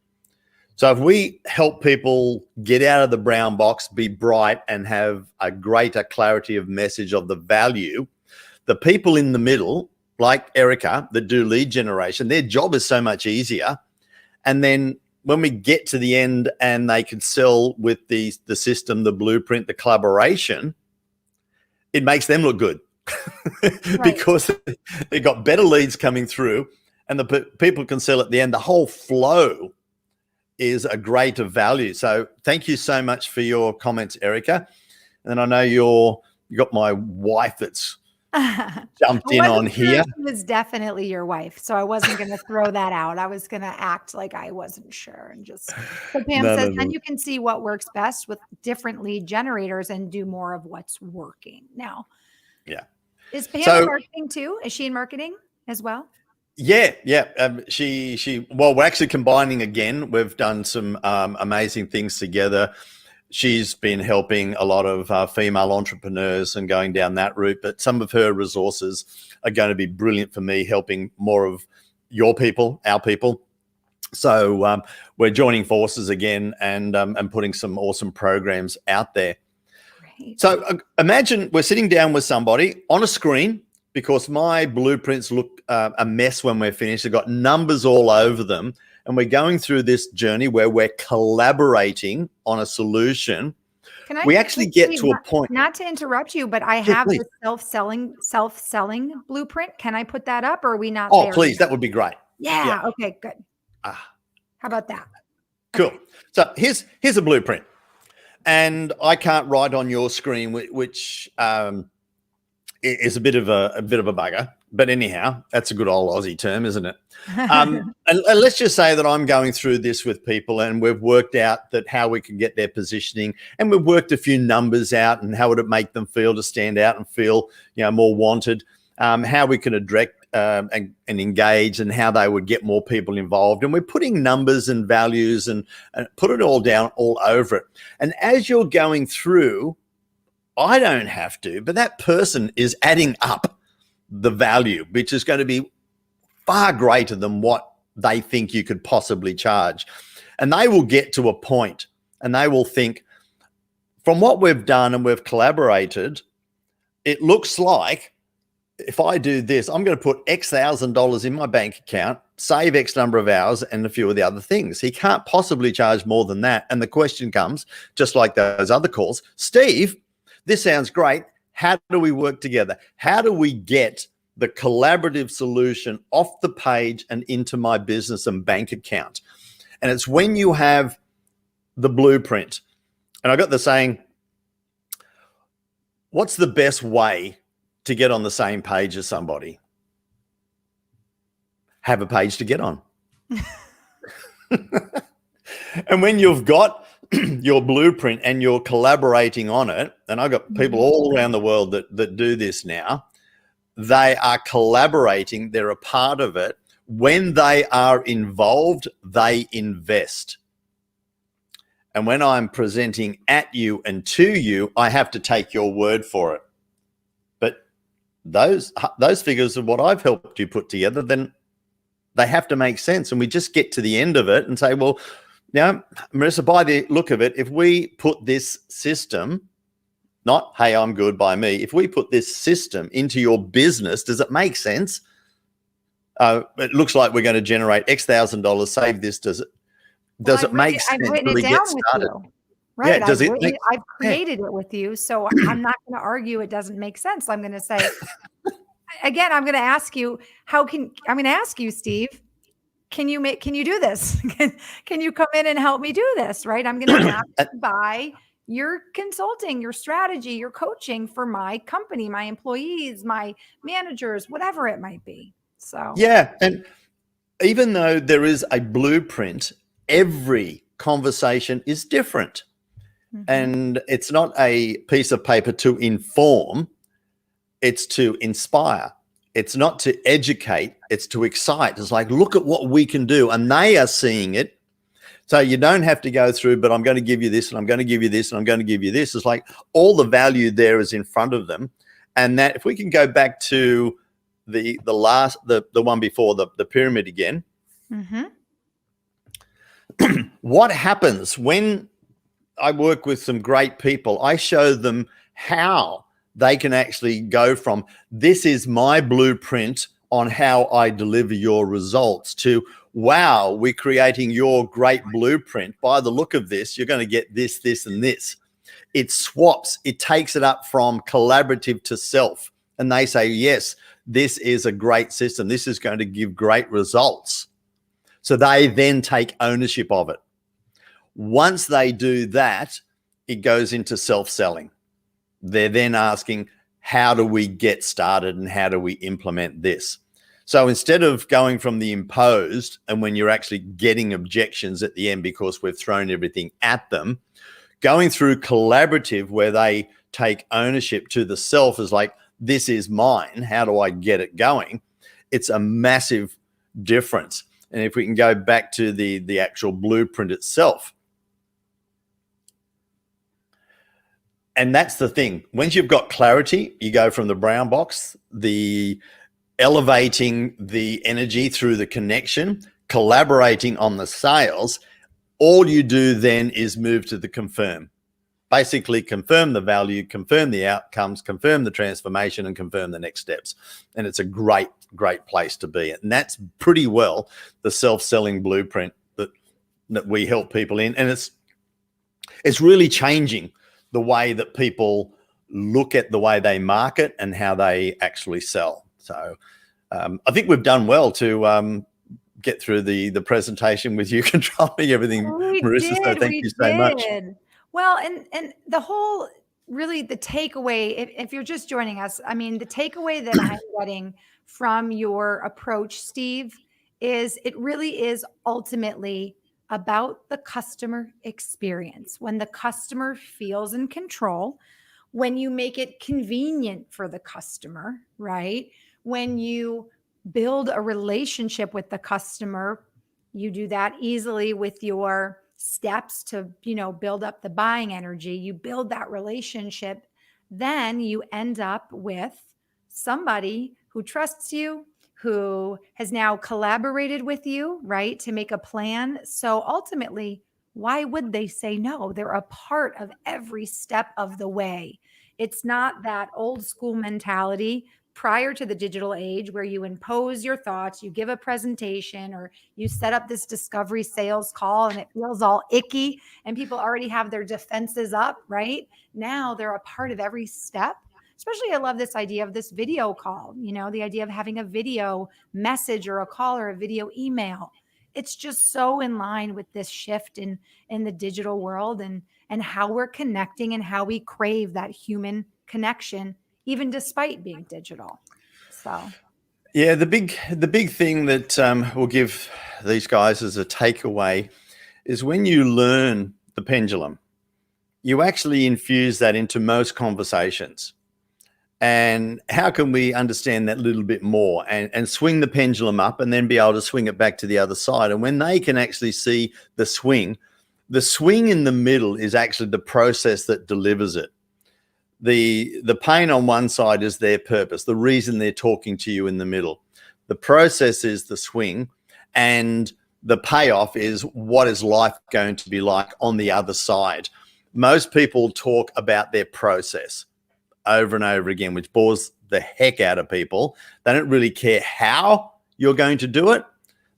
B: So if we help people get out of the brown box, be bright, and have a greater clarity of message of the value, the people in the middle, like Erica, that do lead generation, their job is so much easier. And then when we get to the end and they can sell with the system, the blueprint, the collaboration, it makes them look good. Right. Because they got better leads coming through and the people can sell at the end. The whole flow is a greater value. So thank you so much for your comments, Erica. And I know you got my wife that's jumped in on here.
A: It was definitely your wife. So I wasn't going to throw that out. I was going to act like I wasn't sure. And just, so Pam says, then you can see what works best with different lead generators and do more of what's working. Now,
B: yeah.
A: Is Pam in marketing too? Is she in marketing as well?
B: Yeah. Well, we're actually combining again. We've done some amazing things together. She's been helping a lot of female entrepreneurs and going down that route, but some of her resources are going to be brilliant for me, helping more of your people, our people. So we're joining forces again and putting some awesome programs out there. Great. So imagine we're sitting down with somebody on a screen, because my blueprints look a mess when we're finished. They've got numbers all over them. And we're going through this journey where we're collaborating on a solution. We actually get to a point.
A: Not to interrupt you, but I have the self-selling blueprint. Can I put that up, or are we not there?
B: Oh, please. That would be great.
A: Yeah. Okay, good. How about that?
B: Cool. Okay. So here's a blueprint. and I can't write on your screen, which is a bit of a bugger. But anyhow, that's a good old Aussie term, isn't it? And let's just say that I'm going through this with people, and we've worked out that how we can get their positioning, and we've worked a few numbers out, and how would it make them feel to stand out and feel, more wanted. How we can address and engage, and how they would get more people involved. And we're putting numbers and values and put it all down all over it. And as you're going through, I don't have to, but that person is adding up the value, which is going to be far greater than what they think you could possibly charge. And they will get to a point and they will think, from what we've done and we've collaborated, it looks like if I do this, I'm going to put X $1,000 in my bank account, save X number of hours and a few of the other things. He can't possibly charge more than that. And the question comes, just like those other calls, Steve, this sounds great. How do we work together? How do we get the collaborative solution off the page and into my business and bank account? And it's when you have the blueprint. And I got the saying, what's the best way to get on the same page as somebody? Have a page to get on. And when you've got your blueprint and you're collaborating on it, and I've got people all around the world that do this now, they are collaborating, they're a part of it. When they are involved, they invest. And when I'm presenting at you and to you, I have to take your word for it. But those figures are what I've helped you put together, then they have to make sense. And we just get to the end of it and say, well, now, Marissa, by the look of it, if we put this system, not, hey, I'm good by me, if we put this system into your business, does it make sense? It looks like we're going to generate X $1,000, save this. Does it make sense?
A: I've written it down with you. Right.
B: Yeah,
A: I've created it with you. So I'm not going to argue it doesn't make sense. I'm going to say, again, I'm going to ask you, I'm going to ask you, Steve, can you do this? Can you come in and help me do this? Right. I'm going to ask to buy your consulting, your strategy, your coaching for my company, my employees, my managers, whatever it might be. So,
B: yeah. And even though there is a blueprint, every conversation is different. Mm-hmm. And it's not a piece of paper to inform, it's to inspire. It's not to educate, it's to excite. It's like, look at what we can do. And they are seeing it. So you don't have to go through, but I'm going to give you this and I'm going to give you this and I'm going to give you this. It's like all the value there is in front of them. And that if we can go back to the one before the pyramid again, mm-hmm. What happens when I work with some great people, I show them how they can actually go from this is my blueprint on how I deliver your results to, wow, we're creating your great blueprint. By the look of this, you're going to get this, this, and this. It swaps. It takes it up from collaborative to self. And they say, yes, this is a great system. This is going to give great results. So they then take ownership of it. Once they do that, it goes into self-selling. They're then asking, how do we get started and how do we implement this? So instead of going from the imposed and when you're actually getting objections at the end because we've thrown everything at them, going through collaborative where they take ownership to the self is like, this is mine. How do I get it going? It's a massive difference. And if we can go back to the actual blueprint itself, and that's the thing. Once you've got clarity, you go from the brown box, the elevating the energy through the connection, collaborating on the sales. All you do then is move to the confirm. Basically confirm the value, confirm the outcomes, confirm the transformation, and confirm the next steps. And it's a great, great place to be. And that's pretty well the self-selling blueprint that we help people in. And it's really changing the way that people look at the way they market and how they actually sell. So I think we've done well to get through the presentation with you controlling everything, Marissa. So thank you so much.
A: Well, and the whole really the takeaway, if you're just joining us, I mean, the takeaway that I'm getting from your approach, Steve, is it really is ultimately about the customer experience. When the customer feels in control, when you make it convenient for the customer, right? When you build a relationship with the customer, you do that easily with your steps to, build up the buying energy. You build that relationship, then you end up with somebody who trusts you, who has now collaborated with you, right, to make a plan. So ultimately, why would they say no? They're a part of every step of the way. It's not that old school mentality prior to the digital age where you impose your thoughts, you give a presentation, or you set up this discovery sales call and it feels all icky and people already have their defenses up, right? Now they're a part of every step. Especially, I love this idea of this video call, the idea of having a video message or a call or a video email. It's just so in line with this shift in the digital world and how we're connecting and how we crave that human connection, even despite being digital. So,
B: Yeah, the big thing that will give these guys as a takeaway is when you learn the pendulum, you actually infuse that into most conversations. And how can we understand that little bit more and swing the pendulum up and then be able to swing it back to the other side? And when they can actually see the swing in the middle is actually the process that delivers it. The pain on one side is their purpose, the reason they're talking to you in the middle. The process is the swing, and the payoff is what is life going to be like on the other side. Most people talk about their process over and over again, which bores the heck out of people. They don't really care how you're going to do it.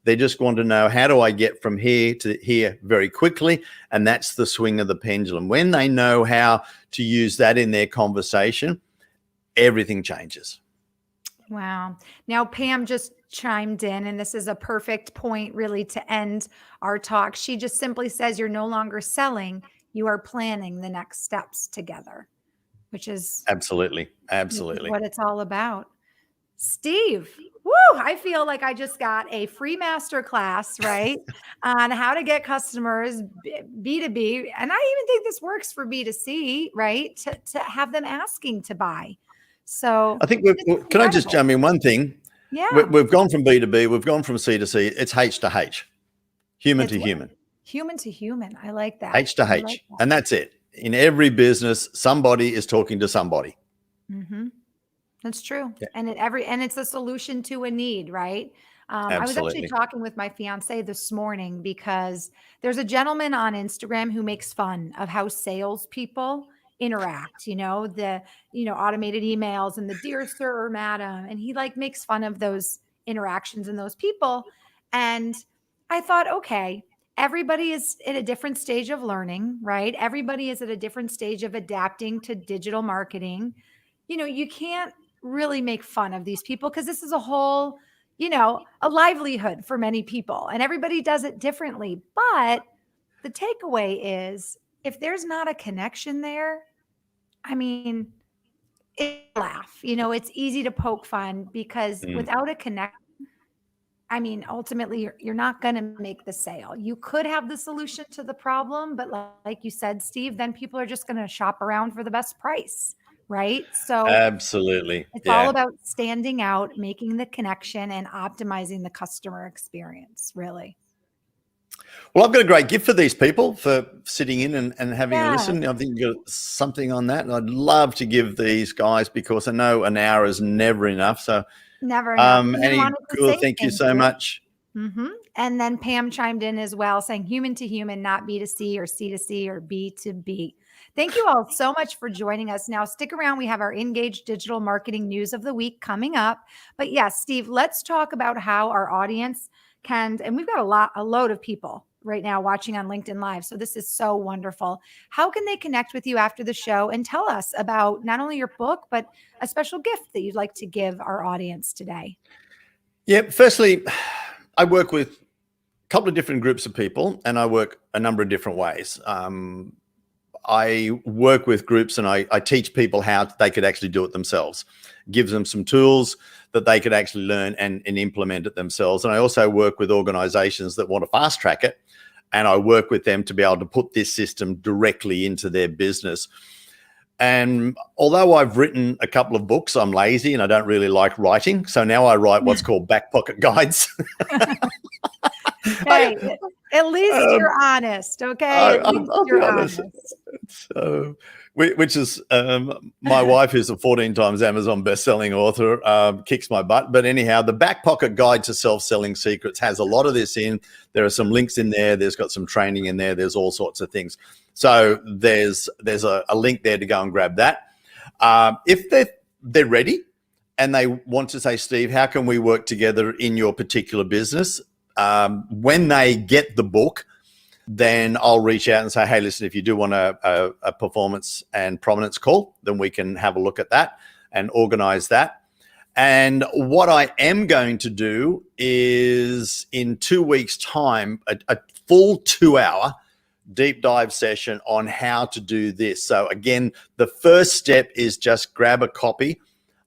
B: They just want to know, how do I get from here to here very quickly? And that's the swing of the pendulum. When they know how to use that in their conversation, everything changes.
A: wow. Now, Pam just chimed in, and this is a perfect point, really, to end our talk. She just simply says, you're no longer selling, you are planning the next steps together, which is
B: Absolutely. Absolutely.
A: what it's all about. Steve, woo, I feel like I just got a free master class, right, on how to get customers B2B. And I even think this works for B2C, right, to have them asking to buy. So
B: I think
A: it's
B: can I just
A: incredible.
B: jump in one thing?
A: Yeah,
B: We've gone from B to B, we've gone from C to C. It's H to H, human
A: it's
B: to human,
A: human to human. I like that.
B: H to
A: I like
B: H. And that's it. In every business, somebody is talking to somebody.
A: that. That's true.
B: Yeah,
A: And it's a solution to a need, right? I was actually
B: absolutely.
A: talking with my fiance this morning because there's a gentleman on Instagram who makes fun of how salespeople interact, automated emails and the dear sir or madam. And he like makes fun of those interactions and those people. And I thought, okay, everybody is at a different stage of learning, right? Everybody is at a different stage of adapting to digital marketing. You can't really make fun of these people because this is a whole, a livelihood for many people and everybody does it differently. But the takeaway is if there's not a connection there, I mean, it's a laugh, it's easy to poke fun because
B: Mm.
A: without a connection, I mean, ultimately, you're not going to make the sale. You could have the solution to the problem, but like you said, Steve, then people are just going to shop around for the best price, right? So
B: Absolutely.
A: it's all
B: Yeah.
A: about standing out, making the connection, and optimizing the customer experience, really.
B: Well, I've got a great gift for these people for sitting in and having a
A: Yeah,
B: listen. I think you got something on that. And I'd love to give these guys, because I know an hour is never enough. So,
A: never enough. Pam
B: Annie,
A: wanted to
B: cool.
A: say
B: Thank you
A: thank
B: so
A: you.
B: much.
A: And then Pam chimed in as well, saying human to human, not B2C or C2C or B2B. Thank you all so much for joining us. Now, stick around. We have our Engaged Digital Marketing News of the Week coming up. But yes, Steve, let's talk about how our audience can, and we've got a load of people right now watching on LinkedIn Live. So this is so wonderful. How can they connect with you after the show and tell us about not only your book, but a special gift that you'd like to give our audience today?
B: Yeah. Firstly, I work with a couple of different groups of people and I work a number of different ways. I work with groups and I teach people how they could actually do it themselves, gives them some tools that they could actually learn and implement it themselves. And I also work with organizations that want to fast track it. And I work with them to be able to put this system directly into their business. And although I've written a couple of books, I'm lazy and I don't really like writing. So now I write what's called back pocket guides.
A: Hey, at least you're honest, okay? At least
B: I'll
A: you're
B: be honest.
A: honest.
B: So, which is my wife, who's a 14 times Amazon best-selling author, kicks my butt. But anyhow, the Back Pocket Guide to Self-Selling Secrets has a lot of this in. There are some links in there. There's got some training in there. There's all sorts of things. So there's a link there to go and grab that. If they're ready and they want to say, Steve, how can we work together in your particular business? When they get the book, then I'll reach out and say, hey, listen, if you do want a performance and prominence call, then we can have a look at that and organize that. And what I am going to do is in 2 weeks' time, a full 2-hour deep dive session on how to do this. So again, the first step is just grab a copy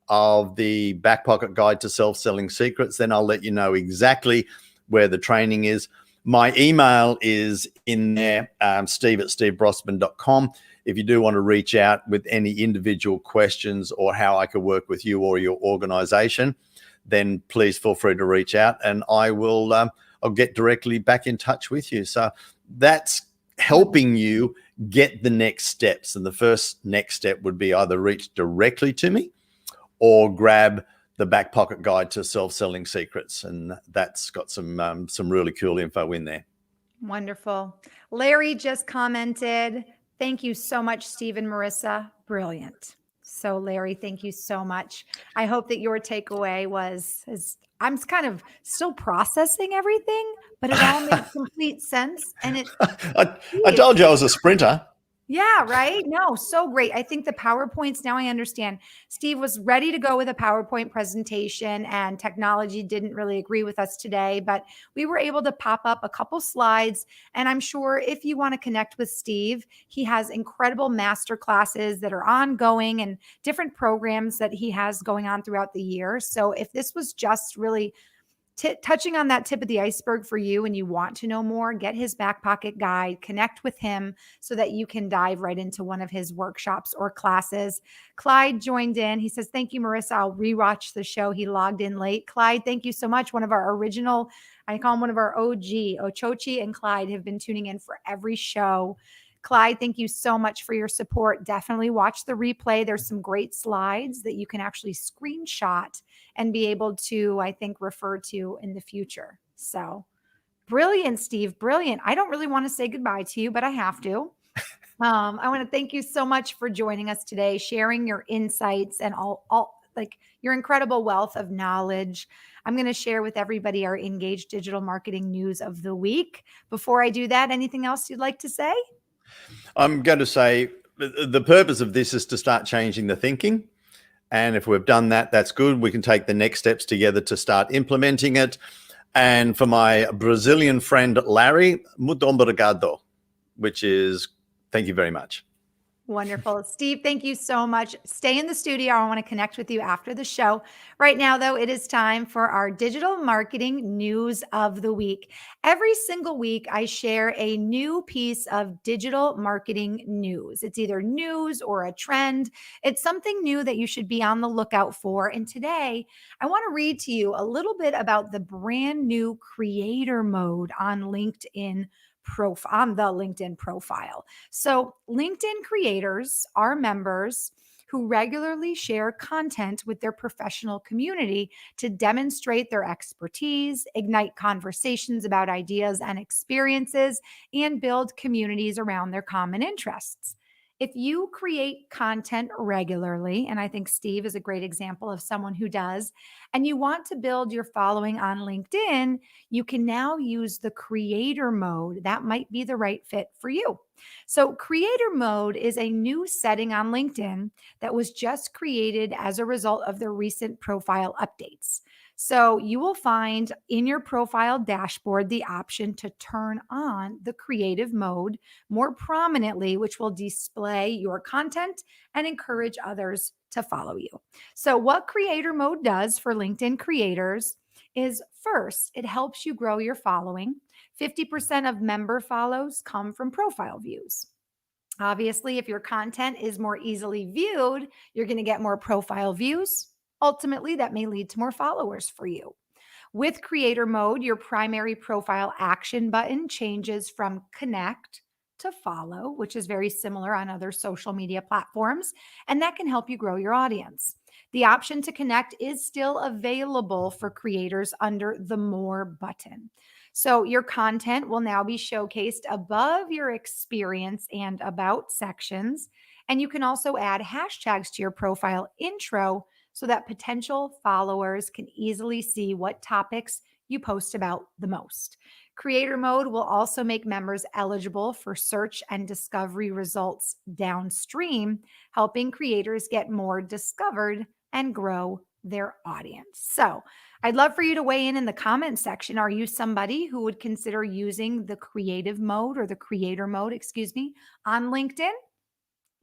B: of the Back Pocket Guide to Self-Selling Secrets. Then I'll let you know exactly where the training is. My email is in there, steve@stevebrosman.com. If you do want to reach out with any individual questions or how I could work with you or your organization, then please feel free to reach out and I'll get directly back in touch with you. So that's helping you get the next steps. And the first next step would be either reach directly to me or grab the Back Pocket Guide to Self-Selling Secrets. And that's got some really cool info in there.
A: Wonderful. Larry just commented, thank you so much, Steve and Marissa. Brilliant. So Larry, thank you so much. I hope that your takeaway was, I'm kind of still processing everything, but it all makes complete sense. And
B: I told you I was a sprinter.
A: Yeah, right. No, so great. I think the PowerPoints, now I understand. Steve was ready to go with a PowerPoint presentation and technology didn't really agree with us today, but we were able to pop up a couple slides. And I'm sure if you want to connect with Steve, he has incredible master classes that are ongoing and different programs that he has going on throughout the year. So if this was just really touching on that tip of the iceberg for you and you want to know more, get his Back Pocket Guide, connect with him so that you can dive right into one of his workshops or classes. Clyde joined in. He says, thank you, Marissa. I'll rewatch the show. He logged in late. Clyde, thank you so much. One of our original, I call him one of our OG. Ochochi and Clyde have been tuning in for every show. Clyde, thank you so much for your support. Definitely watch the replay. There's some great slides that you can actually screenshot and be able to, I think, refer to in the future. So brilliant, Steve. Brilliant. I don't really want to say goodbye to you, but I have to. I want to thank you so much for joining us today, sharing your insights and all like your incredible wealth of knowledge. I'm going to share with everybody our Engage Digital Marketing News of the week. Before I do that, anything else you'd like to say?
B: I'm going to say the purpose of this is to start changing the thinking. And if we've done that, that's good. We can take the next steps together to start implementing it. And for my Brazilian friend, Larry, muito obrigado, which is thank you very much.
A: Wonderful. Steve, thank you so much. Stay in the studio. I want to connect with you after the show. Right now, though, it is time for our digital marketing news of the week. Every single week, I share a new piece of digital marketing news. It's either news or a trend. It's something new that you should be on the lookout for. And today, I want to read to you a little bit about the brand new creator mode on LinkedIn on the LinkedIn profile. So LinkedIn creators are members who regularly share content with their professional community to demonstrate their expertise, ignite conversations about ideas and experiences, and build communities around their common interests. If you create content regularly, and I think Steve is a great example of someone who does, and you want to build your following on LinkedIn, you can now use the creator mode. That might be the right fit for you. So creator mode is a new setting on LinkedIn that was just created as a result of the recent profile updates. So you will find in your profile dashboard the option to turn on the creative mode more prominently, which will display your content and encourage others to follow you. So, what creator mode does for LinkedIn creators is first, it helps you grow your following. 50% of member follows come from profile views. Obviously, if your content is more easily viewed, you're going to get more profile views. Ultimately, that may lead to more followers for you. With creator mode, your primary profile action button changes from connect to follow, which is very similar on other social media platforms, and that can help you grow your audience. The option to connect is still available for creators under the more button. So your content will now be showcased above your experience and about sections. And you can also add hashtags to your profile intro so that potential followers can easily see what topics you post about the most. Creator mode will also make members eligible for search and discovery results downstream, helping creators get more discovered and grow their audience. So, I'd love for you to weigh in the comment section. Are you somebody who would consider using the creative mode or the creator mode, excuse me, on LinkedIn?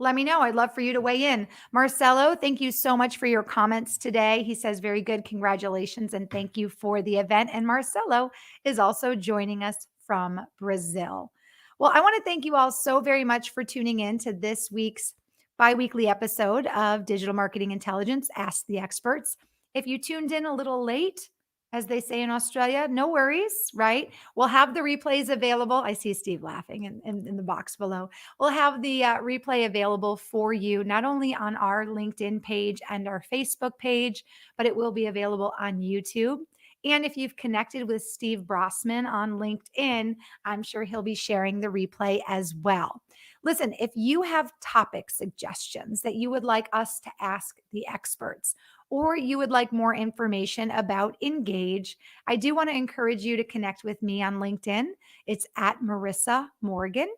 A: Let me know. I'd love for you to weigh in. Marcelo, thank you so much for your comments today. He says, very good. Congratulations. And thank you for the event. And Marcelo is also joining us from Brazil. Well, I want to thank you all so very much for tuning in to this week's bi-weekly episode of Digital Marketing Intelligence, Ask the Experts. If you tuned in a little late, as they say in Australia, no worries, right? We'll have the replays available. I see Steve laughing in the box below. We'll have the replay available for you, not only on our LinkedIn page and our Facebook page, but it will be available on YouTube. And if you've connected with Steve Brossman on LinkedIn, I'm sure he'll be sharing the replay as well. Listen, if you have topic suggestions that you would like us to ask the experts, or you would like more information about Engage, I do want to encourage you to connect with me on LinkedIn. It's at Marissa Morgan.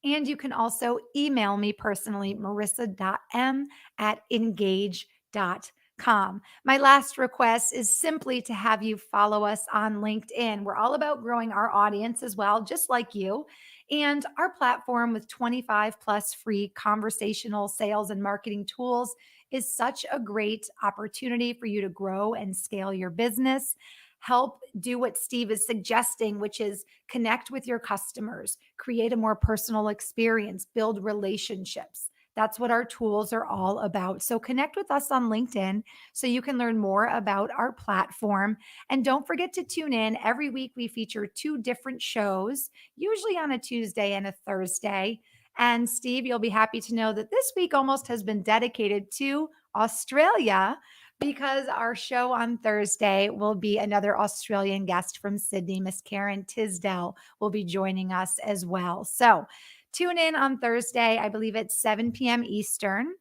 A: And you can also email me personally, marissa.m@engage.com. My last request is simply to have you follow us on LinkedIn. We're all about growing our audience as well, just like you. And our platform with 25 plus free conversational sales and marketing tools is such a great opportunity for you to grow and scale your business. Help do what Steve is suggesting, which is connect with your customers, create a more personal experience, build relationships. That's what our tools are all about. So connect with us on LinkedIn so you can learn more about our platform. And don't forget to tune in. Every week we feature 2 different shows, usually on a Tuesday and a Thursday. And Steve, you'll be happy to know that this week almost has been dedicated to Australia because our show on Thursday will be another Australian guest from Sydney. Miss Karen Tisdale will be joining us as well. So tune in on Thursday. I believe it's 7 p.m. Eastern.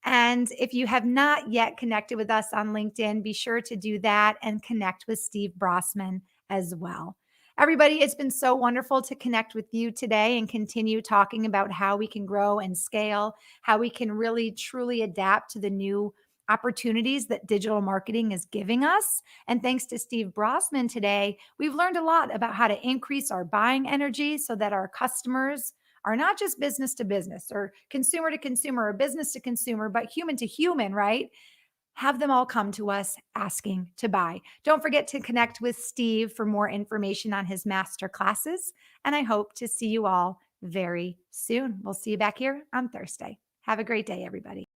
A: And if you have not yet connected with us on LinkedIn, be sure to do that and connect with Steve Brossman as well. Everybody, it's been so wonderful to connect with you today and continue talking about how we can grow and scale, how we can really truly adapt to the new opportunities that digital marketing is giving us. And thanks to Steve Brossman today, we've learned a lot about how to increase our buying energy so that our customers are not just business to business or consumer to consumer or business to consumer, but human to human, right? Have them all come to us asking to buy. Don't forget to connect with Steve for more information on his master classes. And I hope to see you all very soon. We'll see you back here on Thursday. Have a great day, everybody.